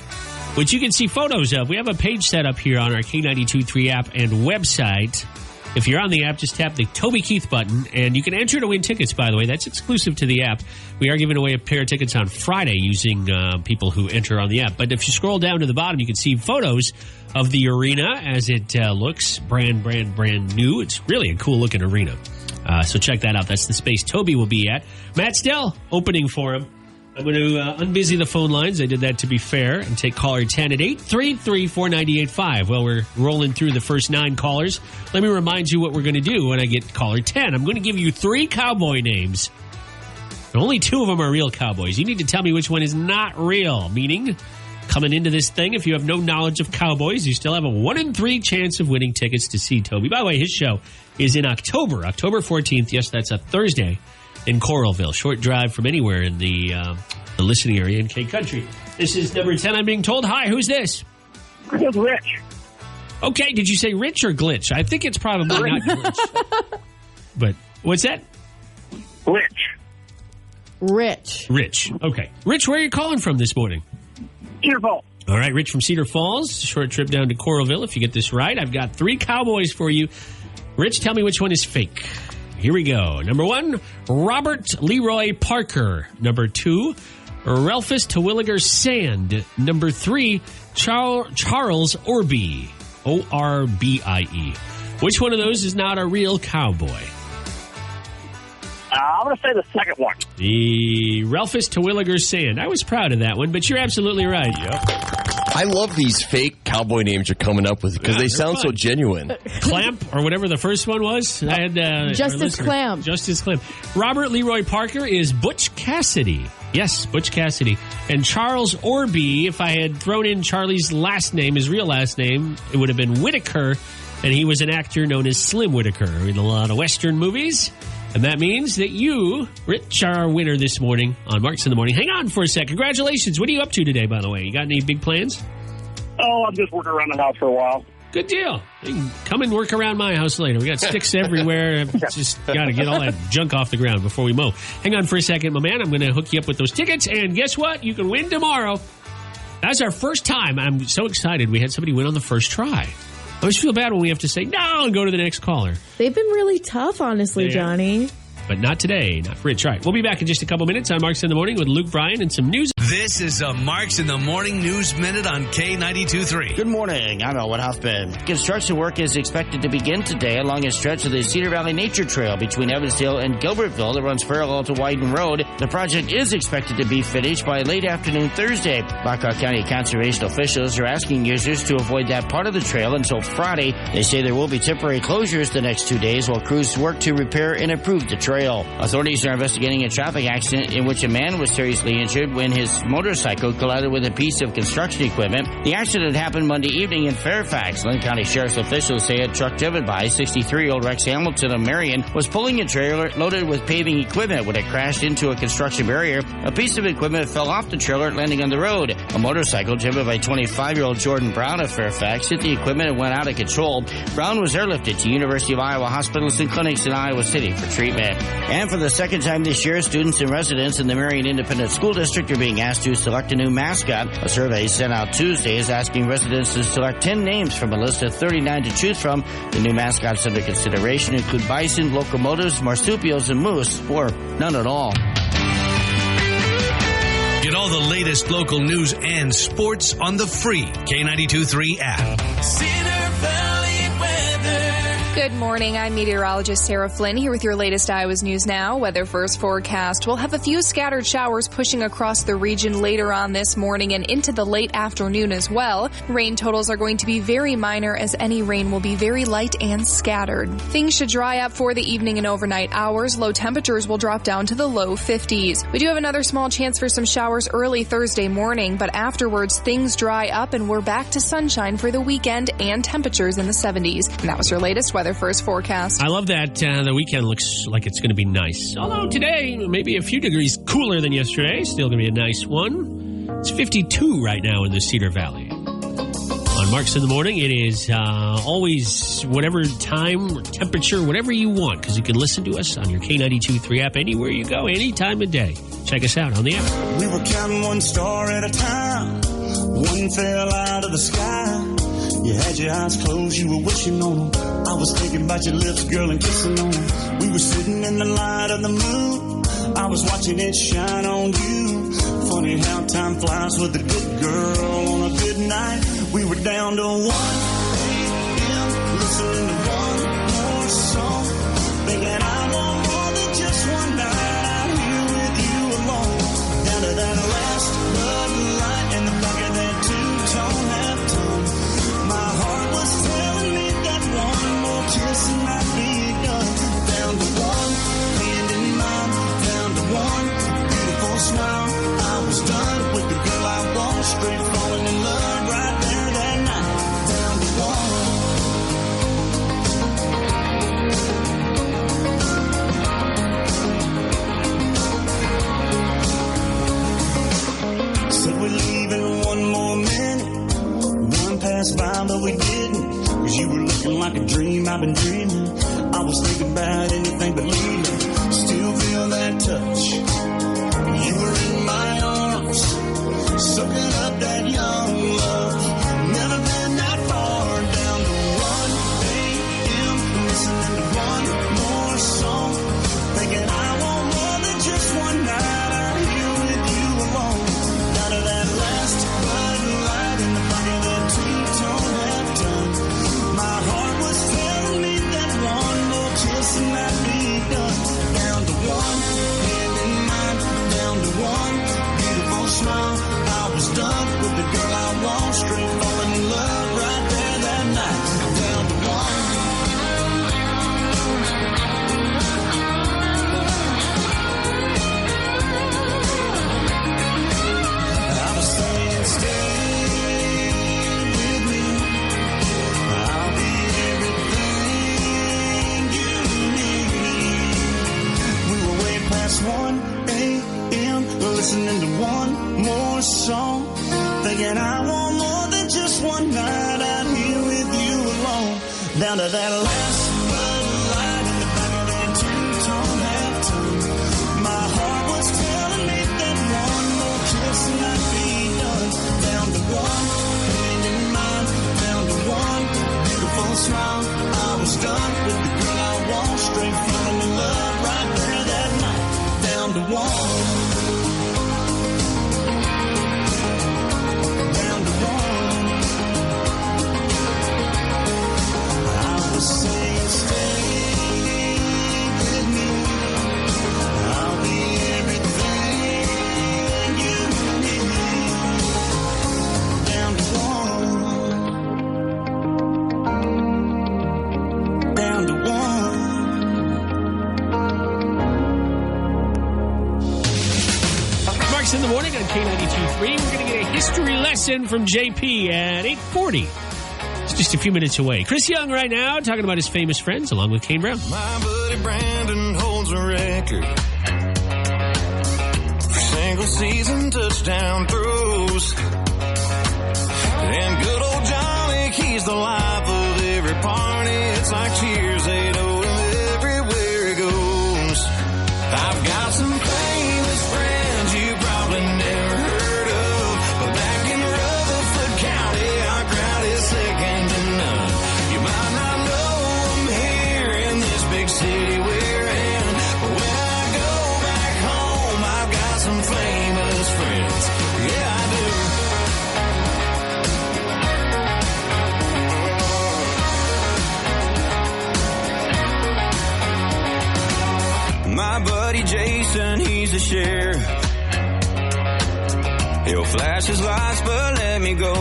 which you can see photos of. We have a page set up here on our K92.3 app and website. If you're on the app, just tap the Toby Keith button, and you can enter to win tickets, by the way. That's exclusive to the app. We are giving away a pair of tickets on Friday using people who enter on the app. But if you scroll down to the bottom, you can see photos of the arena as it looks brand new. It's really a cool-looking arena. So check that out. That's the space Toby will be at. Matt Stell opening for him. I'm going to unbusy the phone lines. I did that to be fair and take caller 10 at 833-4985. Well, we're rolling through the first 9 callers. Let me remind you what we're going to do when I get caller 10. I'm going to give you 3 cowboy names. And only 2 of them are real cowboys. You need to tell me which one is not real, meaning coming into this thing, if you have no knowledge of cowboys, you still have a 1 in 3 chance of winning tickets to see Toby. By the way, his show is in October 14th. Yes, that's a Thursday. In Coralville, short drive from anywhere in the listening area in K-Country. This is number 10, I'm being told. Hi, who's this? It's Rich. Okay, did you say Rich or Glitch? I think it's probably not Glitch. But what's that? Rich. Okay. Rich, where are you calling from this morning? Cedar Falls. All right, Rich from Cedar Falls. Short trip down to Coralville. If you get this right, I've got 3 cowboys for you. Rich, tell me which one is fake. Here we go. Number 1, Robert Leroy Parker. Number 2, Ralphus Terwilliger Sand. Number 3, Charles Orbie. O-R-B-I-E. Which one of those is not a real cowboy? I'm going to say the second one. The Ralphus Terwilliger Sand. I was proud of that one, but you're absolutely right. Yep. I love these fake cowboy names you're coming up with because they sound so genuine. Clamp, or whatever the first one was. I had Justice Clamp. Justice Clamp. Robert Leroy Parker is Butch Cassidy. Yes, Butch Cassidy. And Charles Orbie, if I had thrown in Charlie's last name, his real last name, it would have been Whitaker, and he was an actor known as Slim Whitaker in a lot of Western movies. And that means that you, Rich, are our winner this morning on Marks in the Morning. Hang on for a sec. Congratulations. What are you up to today, by the way? You got any big plans? Oh, I'm just working around the house for a while. Good deal. You can come and work around my house later. We got sticks everywhere. Just got to get all that junk off the ground before we mow. Hang on for a second, my man. I'm going to hook you up with those tickets. And guess what? You can win tomorrow. That's our first time. I'm so excited. We had somebody win on the first try. I always feel bad when we have to say no and go to the next caller. They've been really tough, honestly, Johnny. But not today, not for Rich. All right, we'll be back in just a couple minutes on Marks in the Morning with Luke Bryan and some news. This is a Marks in the Morning News Minute on K92.3. Good morning. I'm Elwood Huffman. Construction work is expected to begin today along a stretch of the Cedar Valley Nature Trail between Evansdale and Gilbertville that runs parallel to Wyden Road. The project is expected to be finished by late afternoon Thursday. Blackhawk County conservation officials are asking users to avoid that part of the trail until Friday. They say there will be temporary closures the next 2 days while crews work to repair and improve the trail. Authorities are investigating a traffic accident in which a man was seriously injured when his motorcycle collided with a piece of construction equipment. The accident happened Monday evening in Fairfax. Lynn County Sheriff's officials say a truck driven by 63-year-old Rex Hamilton of Marion was pulling a trailer loaded with paving equipment when it crashed into a construction barrier. A piece of equipment fell off the trailer, landing on the road. A motorcycle driven by 25-year-old Jordan Brown of Fairfax hit the equipment and went out of control. Brown was airlifted to University of Iowa hospitals and clinics in Iowa City for treatment. And for the second time this year, students and residents in the Marion Independent School District are being asked to select a new mascot. A survey sent out Tuesday is asking residents to select 10 names from a list of 39 to choose from. The new mascots under consideration include bison, locomotives, marsupials, and moose, or none at all. Get all the latest local news and sports on the free K92.3 app. Cedar Valley weather. Good morning. I'm meteorologist Sarah Flynn here with your latest Iowa's News Now. Weather first forecast. We'll have a few scattered showers pushing across the region later on this morning and into the late afternoon as well. Rain totals are going to be very minor as any rain will be very light and scattered. Things should dry up for the evening and overnight hours. Low temperatures will drop down to the low 50s. We do have another small chance for some showers early Thursday morning, but afterwards things dry up and we're back to sunshine for the weekend and temperatures in the 70s. And that was your latest weather Weather First forecast. I love that the weekend looks like it's going to be nice. Although today, maybe a few degrees cooler than yesterday. Still going to be a nice one. It's 52 right now in the Cedar Valley. On Marks in the Morning, it is always whatever time or temperature, whatever you want, because you can listen to us on your K92.3 app anywhere you go, any time of day. Check us out on the app. We were counting one star at a time. One fell out of the sky. You had your eyes closed, you were wishing on them. I was thinking about your lips, girl, and kissing on them. We were sitting in the light of the moon. I was watching it shine on you. Funny how time flies with a good girl on a good night. We were down to 1 a.m. listening to one more song. Thinking I want more than just one night out here with you alone. Down to that last Bud Light in the back of that two-tone half-tone. My heart was telling me that one more kiss and I'd be done. Down to one hand in mine. Down to one beautiful smile. I was done with the girl I want. Straight falling in love right there that night. Down to one. Said we're leaving one more minute. One passed by, but we didn't. Cause you were looking like a dream I've been dreaming. I was thinking about anything but leaving. Still feel that touch. You were in my arms, soaking up that young love. Never been that far. Down to 1 a.m. listening to one more song. Thinking I want more than just one night out here with you alone. Down to that last Bud Light in the back of that two-tone half-tone. My heart was telling me that one more kiss and I'd be done. Down to one hand in mine. Down to one beautiful smile. I was done with the girl I want. Straight falling in love right there that night. Down to one. I was saying stay with me. I'll be everything you need. We were way past 1 a.m. listening to one more song. Thinking I want more than just one night out here with you alone. Down to that last Bud Light in the back of that two-tone half-tone. My heart was telling me that one more kiss and I'd be done. Down to one hand in mine. Down to one beautiful smile. I was done with the girl I want. Straight falling in love right there that night. Down to one. Down to one. I was saying stay with me. I'll be everything you need. Down to one. Down to one. Marks in the Morning on K92.3. We're going to get a history lesson from JP at 8:40. It's just a few minutes away. Chris Young right now talking about his famous friends along with Kane Brown. My buddy Brandon holds a record for single season touchdown throws. And good old Johnny, he's the life of every party. It's like cheers, they know him everywhere he goes. I've got some famous friends you probably never heard of, but back in Rutherford County, our crowd is second to none. You might not know them here in this big city we're in, but when I go back home, I've got some famous friends. Yeah, I do. My buddy Jason, he's a sheriff. He'll flash his lights, but let me go.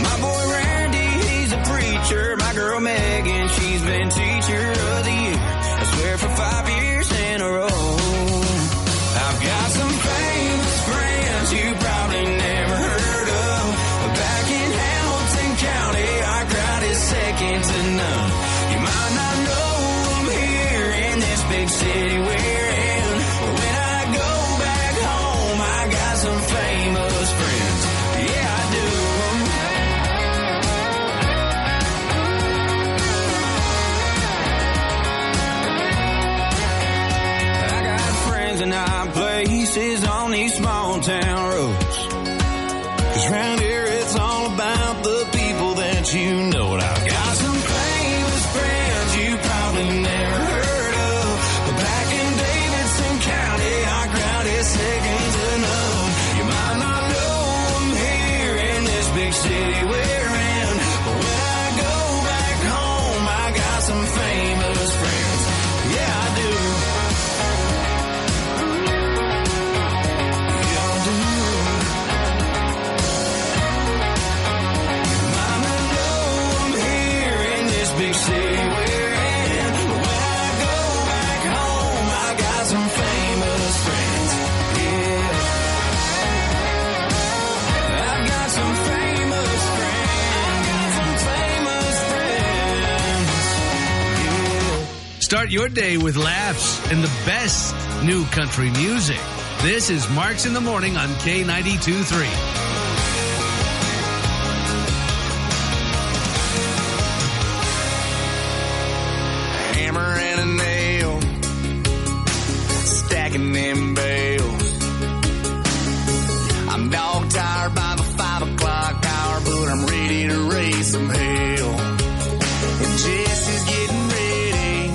My boy Randy, he's a preacher. My girl Megan, she's been teacher of the year. I swear for 5 years in a row. I've got some famous friends you probably never heard of. But back in Hamilton County, our crowd is second to none. faces on these small town roads. 'Cause round here it's all about the people that you know. And I've got some famous friends you probably never heard of. But back in Davidson County, our crowd is second to none. You might not know them here in this big city we're in, but when I go back home, I got some famous friends. Yeah, I do. Yeah, I do. You might not know them here in this big city we're in, but when I go back home, I got some famous friends. Yeah. I've got some famous friends. Got some famous friends. Yeah. Start your day with laughs and the best new country music. This is Marks in the Morning on K92.3. Hammer and a nail, stacking them bales. I'm dog tired by the 5 o'clock hour, but I'm ready to raise some hell. And Jesse's getting ready.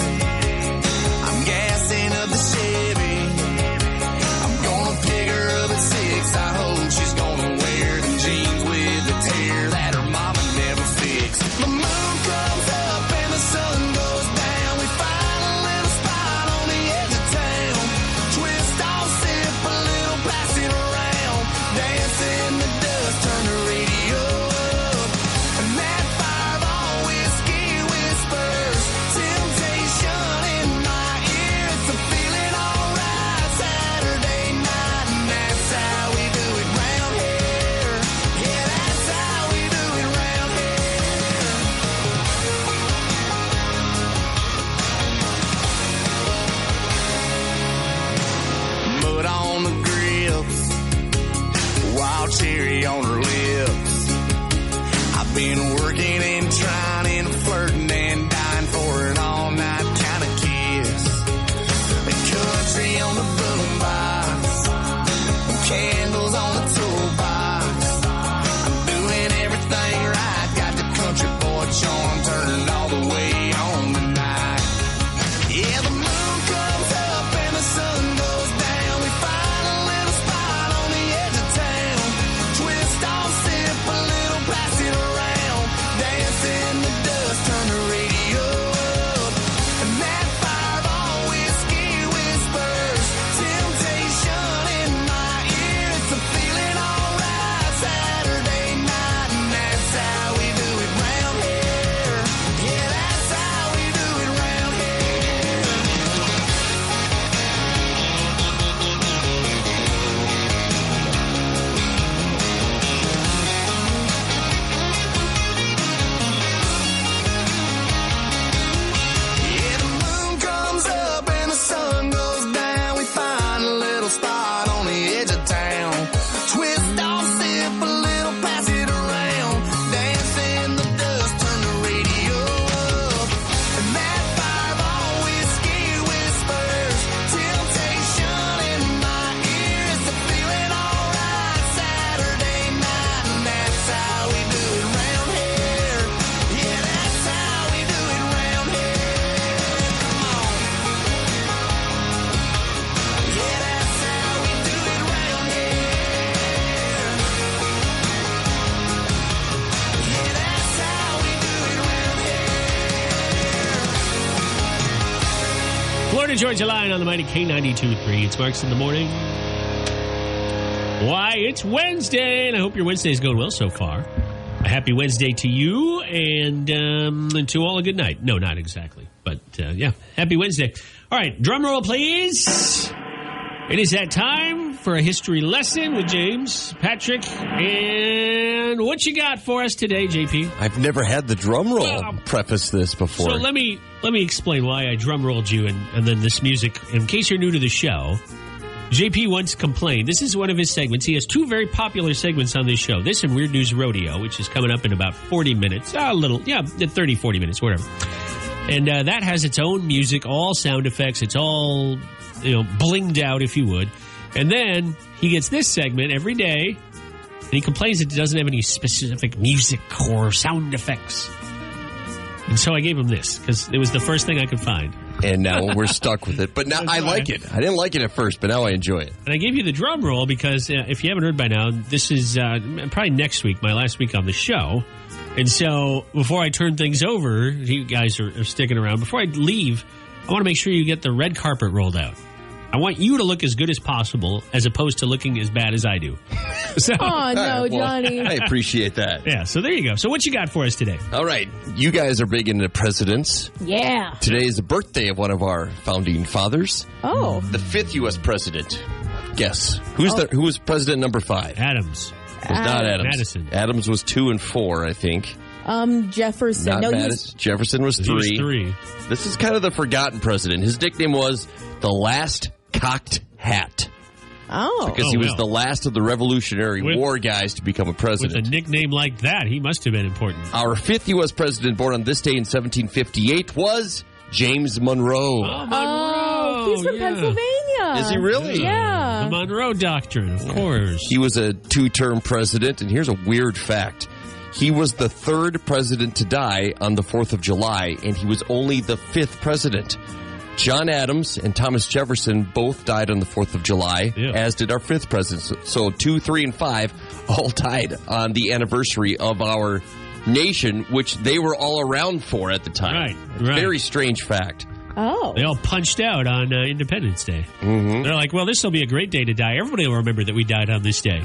I'm gassing up the Chevy. I'm gonna pick her up at 6. I hope she's gonna wear the jeans with the tear that her mama never fixed. The moon comes up and the sun goes down. We find a little spot on the edge of town. Twist off, sip a little, pass it around. Dance in the dust, turn the radio up. And that fireball whiskey whispers temptation in my ear. It's a feeling alright Saturday night, and that's how we do it round here. Yeah, that's how we do it round here. Mud on the grips, wild cherry on her lips. I've been working and trying and flirting and dying for an all-night kind of kiss. The country on the boombox, candles on the toolbox. I'm doing everything right, got the country boy charm turned all the way on tonight. Yeah, the moon comes up and the sun goes down. We find a little spot on the edge of town. Twist off, sip a little, pass it around. Dance in the dust, turn the radio up. And that fireball whiskey whispers temptation in my ear. It's a feeling alright Saturday night, and that's how we do it round here. Yeah, that's how we do it round here. Yeah, the moon comes up and the sun goes down. We find a little spot on the edge of town. Twist off, sip a little, pass it around. Dance in the dust, turn the radio up. And that fireball whiskey whispers temptation in my ear. It's a feeling alright Saturday night, and that's how we do it round here. Yeah, that's how we do it round here. Come on. Yeah, that's how we do it round here. Yeah, that's how we do it round here. Florida Georgia Line on the mighty K92.3. It's Marks in the Morning. Why, it's Wednesday, and I hope your Wednesday is going well so far. A happy Wednesday to you, and to all a good night. No, not exactly, but yeah, happy Wednesday. All right, drum roll, please. It is that time for a history lesson with James, Patrick, and what you got for us today, JP? I've never had the drum roll preface this before. So let me explain why I drum rolled you and then this music. In case you're new to the show, JP once complained. This is one of his segments. He has two very popular segments on this show. This and Weird News Rodeo, which is coming up in about 40 minutes. 30, 40 minutes, whatever. And that has its own music, all sound effects. It's all, blinged out, if you would. And then he gets this segment every day, and he complains that it doesn't have any specific music or sound effects. And so I gave him this, because it was the first thing I could find. And now we're stuck with it. But now I like it. I didn't like it at first, but now I enjoy it. And I gave you the drum roll because if you haven't heard by now, this is probably next week, my last week on the show. And so before I turn things over, you guys are sticking around. Before I leave, I want to make sure you get the red carpet rolled out. I want you to look as good as possible as opposed to looking as bad as I do. So, oh, no, Johnny. I appreciate that. Yeah, so there you go. So what you got for us today? All right. You guys are big into presidents. Yeah. Today is the birthday of one of our founding fathers. Oh. The 5th U.S. president. Guess. Who was president number 5? Adams. It was not Adams. Madison. Adams was 2 and 4, I think. Jefferson. Not Madison. Jefferson was 3. He was 3. This is kind of the forgotten president. His nickname was the last cocked hat. Oh. Because he was the last of the Revolutionary War guys to become a president. With a nickname like that, he must have been important. Our 5th U.S. president, born on this day in 1758, was James Monroe. Oh, Monroe. He's from Pennsylvania. Is he really? Yeah. The Monroe Doctrine, of course. He was a 2-term president, and here's a weird fact. He was the 3rd president to die on the 4th of July, and he was only the 5th president. John Adams and Thomas Jefferson both died on the 4th of July, as did our 5th president. So 2, 3, and 5 all died on the anniversary of our nation, which they were all around for at the time. Right. Very strange fact. Oh. They all punched out on Independence Day. Mm-hmm. They're like, well, this will be a great day to die. Everybody will remember that we died on this day.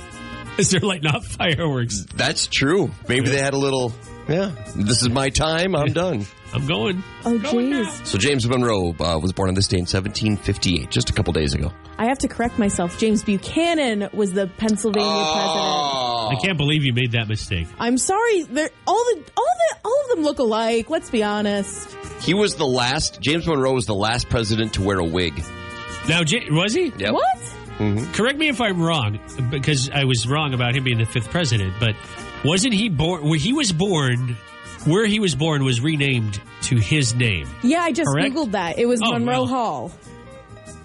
Because they're lighting off fireworks. That's true. Maybe they had a little, this is my time, I'm done. I'm going. Oh, jeez. So James Monroe was born on this day in 1758, just a couple days ago. I have to correct myself. James Buchanan was the Pennsylvania president. I can't believe you made that mistake. I'm sorry. All of them look alike. Let's be honest. He was the last. James Monroe was the last president to wear a wig. Now, was he? Yep. What? Mm-hmm. Correct me if I'm wrong, because I was wrong about him being the 5th president. But wasn't he born? Where he was born was renamed to his name. Yeah, I just Correct? Googled that. It was Monroe Hall.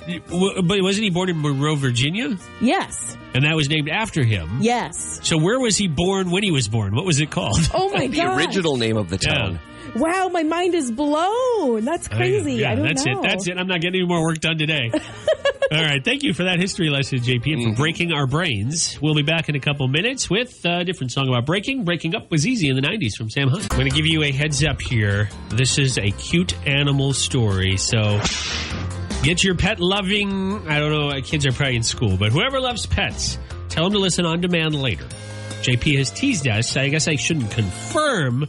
But wasn't he born in Monroe, Virginia? Yes. And that was named after him? Yes. So where was he born when he was born? What was it called? Oh, my God. The original name of the town. Wow, my mind is blown. That's crazy. I don't know. That's it. I'm not getting any more work done today. All right. Thank you for that history lesson, JP, and for breaking our brains. We'll be back in a couple minutes with a different song about breaking. Breaking Up was easy in the 90s from Sam Hunt. I'm going to give you a heads up here. This is a cute animal story. So get your pet loving, I don't know, kids are probably in school, but whoever loves pets, tell them to listen on demand later. JP has teased us. I guess I shouldn't confirm,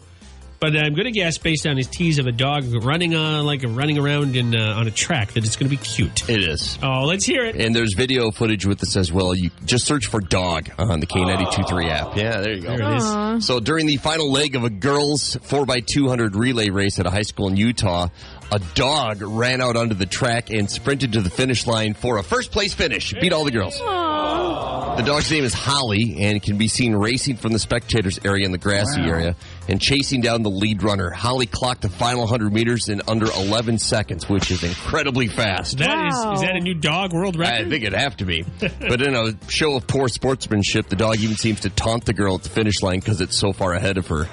but I'm going to guess, based on his tease of a dog running around on a track, that it's going to be cute. It is. Oh, let's hear it. And there's video footage with this as well. You just search for dog on the K92.3 app. Yeah, there you go. There it is. So during the final leg of a girls' 4x200 relay race at a high school in Utah, a dog ran out onto the track and sprinted to the finish line for a first-place finish. Beat all the girls. The dog's name is Holly and can be seen racing from the spectators area in the grassy area and chasing down the lead runner. Holly clocked the final 100 meters in under 11 seconds, which is incredibly fast. Is that a new dog world record? I think it'd have to be. But in a show of poor sportsmanship, the dog even seems to taunt the girl at the finish line because it's so far ahead of her.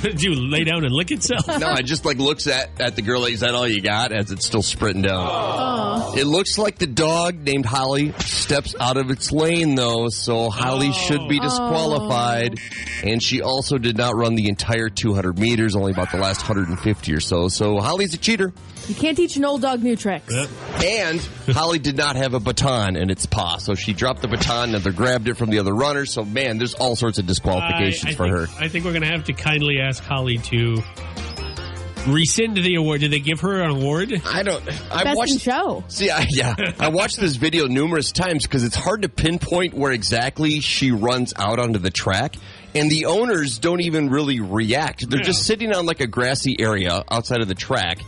Did you lay down and lick itself? No, it just looks at the girl. Is that all you got? As it's still sprinting down. Aww. It looks like the dog named Holly steps out of its lane, though, so Holly should be disqualified. And she also did not run the entire 200 meters, only about the last 150 or so. So Holly's a cheater. You can't teach an old dog new tricks. Yep. And Holly did not have a baton in its paw, so she dropped the baton and they grabbed it from the other runners. So, man, there's all sorts of disqualifications for her. I think we're going to have to kindly ask Holly to rescind the award. Did they give her an award? I don't. Best in show. See, I watched this video numerous times because it's hard to pinpoint where exactly she runs out onto the track. And the owners don't even really react. They're just sitting on like a grassy area outside of the track.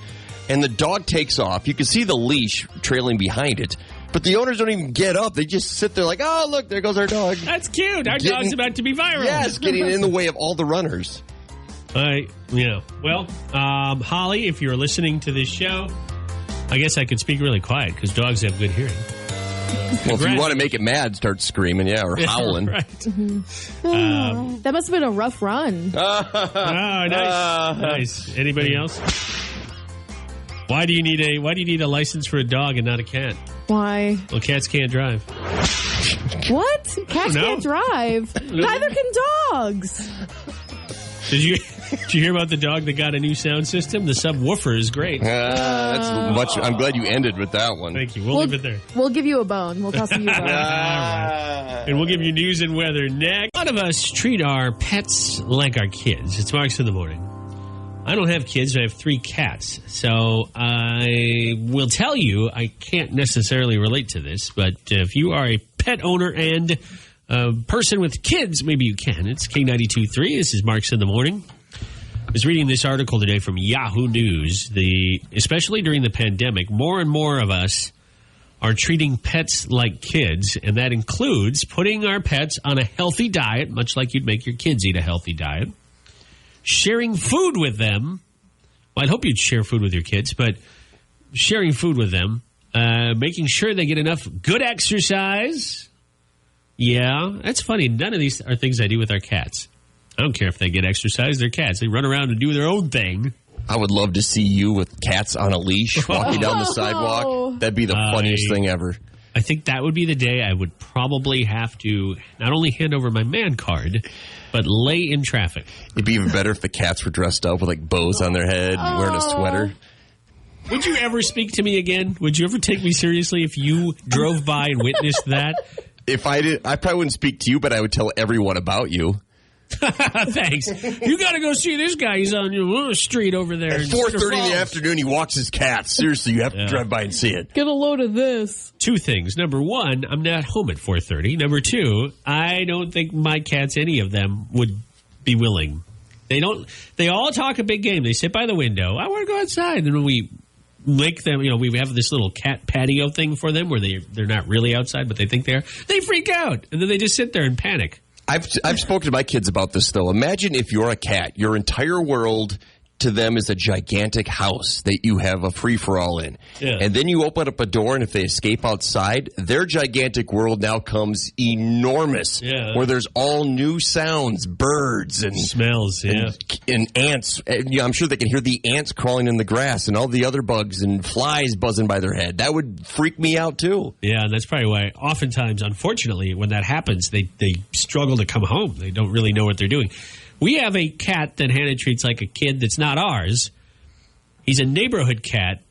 And the dog takes off. You can see the leash trailing behind it. But the owners don't even get up. They just sit there like, oh, look, there goes our dog. That's cute. Our dog's about to be viral. Yeah, it's getting in the way of all the runners. Well, Holly, if you're listening to this show, I guess I could speak really quiet because dogs have good hearing. Well, if you want to make it mad, start screaming, or howling. Right. That must have been a rough run. Nice. Anybody else? Why do you need a license for a dog and not a cat? Why? Well, cats can't drive. What? Cats can't drive. Neither can dogs. Did you hear about the dog that got a new sound system? The subwoofer is great. That's much. I'm glad you ended with that one. Thank you. We'll leave it there. We'll give you a bone. We'll toss you a bone. All right. And we'll give you news and weather next. A lot of us treat our pets like our kids. It's Marks in the Morning. I don't have kids. I have 3 cats. So I will tell you, I can't necessarily relate to this, but if you are a pet owner and a person with kids, maybe you can. It's K92.3. This is Marks in the Morning. I was reading this article today from Yahoo News. Especially during the pandemic, more and more of us are treating pets like kids, and that includes putting our pets on a healthy diet, much like you'd make your kids eat a healthy diet. Sharing food with them. Well, I'd hope you'd share food with your kids, but sharing food with them. Making sure they get enough good exercise. Yeah, that's funny. None of these are things I do with our cats. I don't care if they get exercise. They're cats. They run around and do their own thing. I would love to see you with cats on a leash walking down the sidewalk. That'd be the funniest thing ever. I think that would be the day I would probably have to not only hand over my man card, but lay in traffic. It'd be even better if the cats were dressed up with like bows on their head and wearing a sweater. Would you ever speak to me again? Would you ever take me seriously if you drove by and witnessed that? If I did, I probably wouldn't speak to you, but I would tell everyone about you. Thanks. You got to go see this guy. He's on your street over there. At 4:30 in the afternoon, he walks his cat. Seriously, you have to drive by and see it. Get a load of this. 2 things. Number 1, I'm not home at 4:30. Number 2, I don't think my cats, any of them, would be willing. They all talk a big game. They sit by the window. I want to go outside. And when we make them, we have this little cat patio thing for them where they're not really outside, but they think they are. They freak out. And then they just sit there and panic. I've spoken to my kids about this, though. Imagine if you're a cat. Your entire world to them is a gigantic house that you have a free-for-all in. Yeah. And then you open up a door, and if they escape outside, their gigantic world now comes enormous, where there's all new sounds, birds and smells, and ants. And, I'm sure they can hear the ants crawling in the grass and all the other bugs and flies buzzing by their head. That would freak me out, too. Yeah, and that's probably why oftentimes, unfortunately, when that happens, they struggle to come home. They don't really know what they're doing. We have a cat that Hannah treats like a kid that's not ours. He's a neighborhood cat.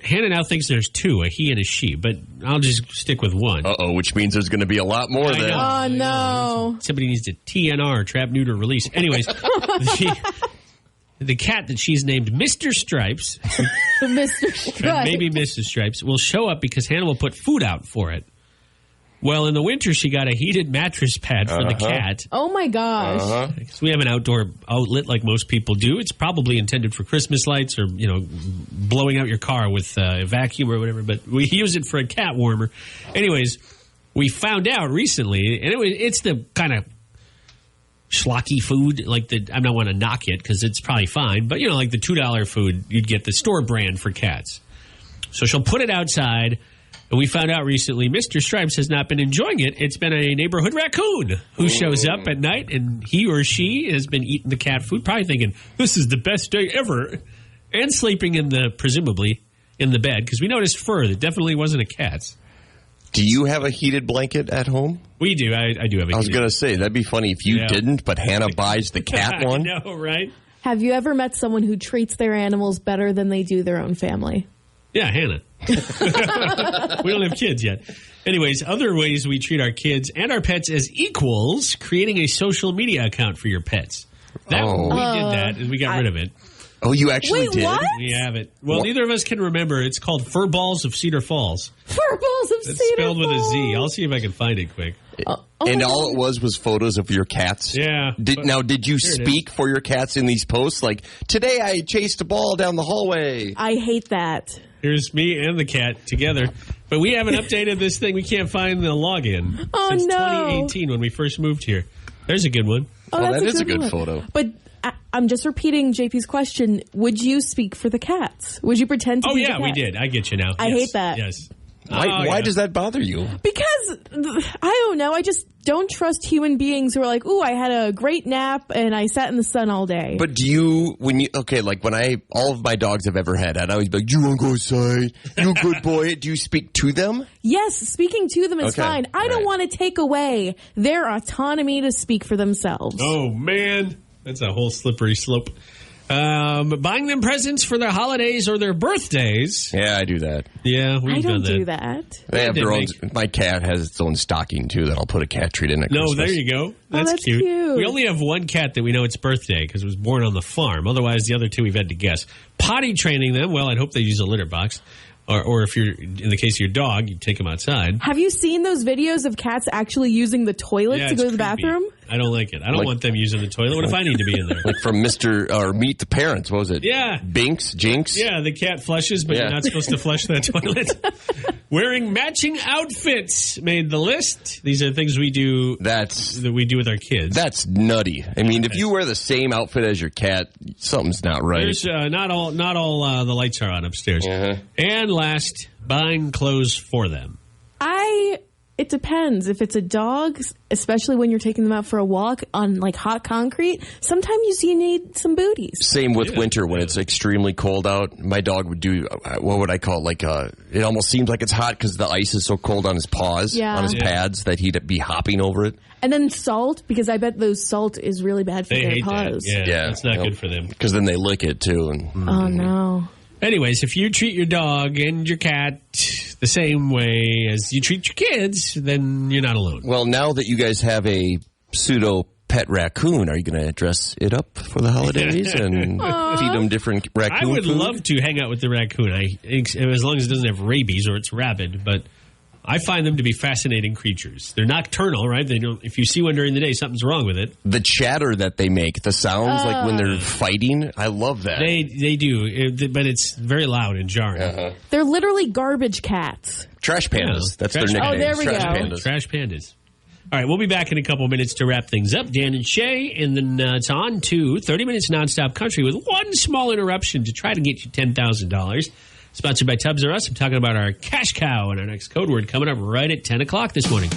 Hannah now thinks there's 2, a he and a she, but I'll just stick with 1. Uh-oh, which means there's going to be a lot more then. Oh, no. Somebody needs to TNR, trap, neuter, release. Anyways, the cat that she's named Mr. Stripes, Mr. Stripes, maybe Mrs. Stripes, will show up because Hannah will put food out for it. Well, in the winter, she got a heated mattress pad for the cat. Oh, my gosh. Because we have an outdoor outlet like most people do. It's probably intended for Christmas lights or, blowing out your car with a vacuum or whatever. But we use it for a cat warmer. Anyways, we found out recently, and it's the kind of schlocky food. I don't want to knock it because it's probably fine. But, like the $2 food, you'd get the store brand for cats. So she'll put it outside. And we found out recently Mr. Stripes has not been enjoying it. It's been a neighborhood raccoon who shows up at night, and he or she has been eating the cat food, probably thinking, this is the best day ever, and sleeping presumably in the bed, because we noticed fur that definitely wasn't a cat's. Do you have a heated blanket at home? We do. I do have a I was going to say, that'd be funny if you didn't, but Hannah buys the cat one. I know, right? Have you ever met someone who treats their animals better than they do their own family? Yeah, Hannah. We don't have kids yet. Anyways, other ways we treat our kids and our pets as equals, creating a social media account for your pets. We did that, and we got rid of it. Oh, you actually did? What? We have it. Well, neither of us can remember. It's called Fur Balls of Cedar Falls. Fur Balls of Cedar Falls. It's spelled with a Z. I'll see if I can find it quick. And all it was photos of your cats? Yeah. Did you speak for your cats in these posts? Like, today I chased a ball down the hallway. I hate that. Here's me and the cat together. But we haven't updated this thing. We can't find the login since 2018 when we first moved here. There's a good one. Well, that is a good photo. But I'm just repeating JP's question. Would you speak for the cats? Would you pretend to be the cat? We did. I get you now. I hate that. Yes. Why does that bother you? Because, I don't know, I just don't trust human beings who are like, ooh, I had a great nap and I sat in the sun all day. But do you, when all of my dogs I've ever had, I'd always be like, you want to go outside? You a good boy? Do you speak to them? Yes, speaking to them is Okay. fine. I don't want to take away their autonomy to speak for themselves. Oh, man. That's a whole slippery slope. Buying them presents for their holidays or their birthdays. Yeah, I do that. Yeah, I we've don't done do that. that. They have their own. My cat has its own stocking, too, that I'll put a cat treat in at No, Christmas. there you go. That's, that's cute. cute. We only have one cat that we know its birthday because it was born on the farm. Otherwise, the other two we've had to guess. Potty training them. Well, I'd hope they use a litter box. Or if you're, in the case of your dog, you take them outside. Have you seen those videos of cats actually using the toilet to go to the bathroom? I don't like it. I don't want them using the toilet. What if I need to be in there? Like from Meet the Parents. What was it? Yeah. Jinx? Yeah, the cat flushes, but you're not supposed to flush that toilet. Wearing matching outfits made the list. These are things we do that we do with our kids. That's nutty. I mean, if you wear the same outfit as your cat, something's not right. There's not all the lights are on upstairs. And last, buying clothes for them. It depends. If it's a dog, especially when you're taking them out for a walk on like hot concrete, sometimes you need some booties. Same with winter when it's extremely cold out. My dog would do, what would I call it? It almost seems like it's hot because the ice is so cold on his paws, on his pads, that he'd be hopping over it. And then salt, because I bet those salt is really bad for They their hate paws. that. Yeah, it's not good for them. Because then they lick it too. Oh, no. Anyways, if you treat your dog and your cat the same way as you treat your kids, then you're not alone. Well, now that you guys have a pseudo pet raccoon, are you going to dress it up for the holidays and feed them different raccoon I would food? love to hang out with the raccoon, as long as it doesn't have rabies or it's rabid, but I find them to be fascinating creatures. They're nocturnal, right? They don't. If you see one during the day, something's wrong with it. The chatter that they make, the sounds like when they're fighting, I love that. They do, but it's very loud and jarring. They're literally garbage cats. Trash pandas. That's their nickname. Oh, there we Trash go. pandas. Trash pandas. All right, we'll be back in a couple minutes to wrap things up. Dan and Shay, and then it's on to 30 Minutes Nonstop Country with one small interruption to try to get you $10,000. Sponsored by Tubbs R Us. I'm talking about our cash cow and our next code word coming up right at 10 o'clock this morning.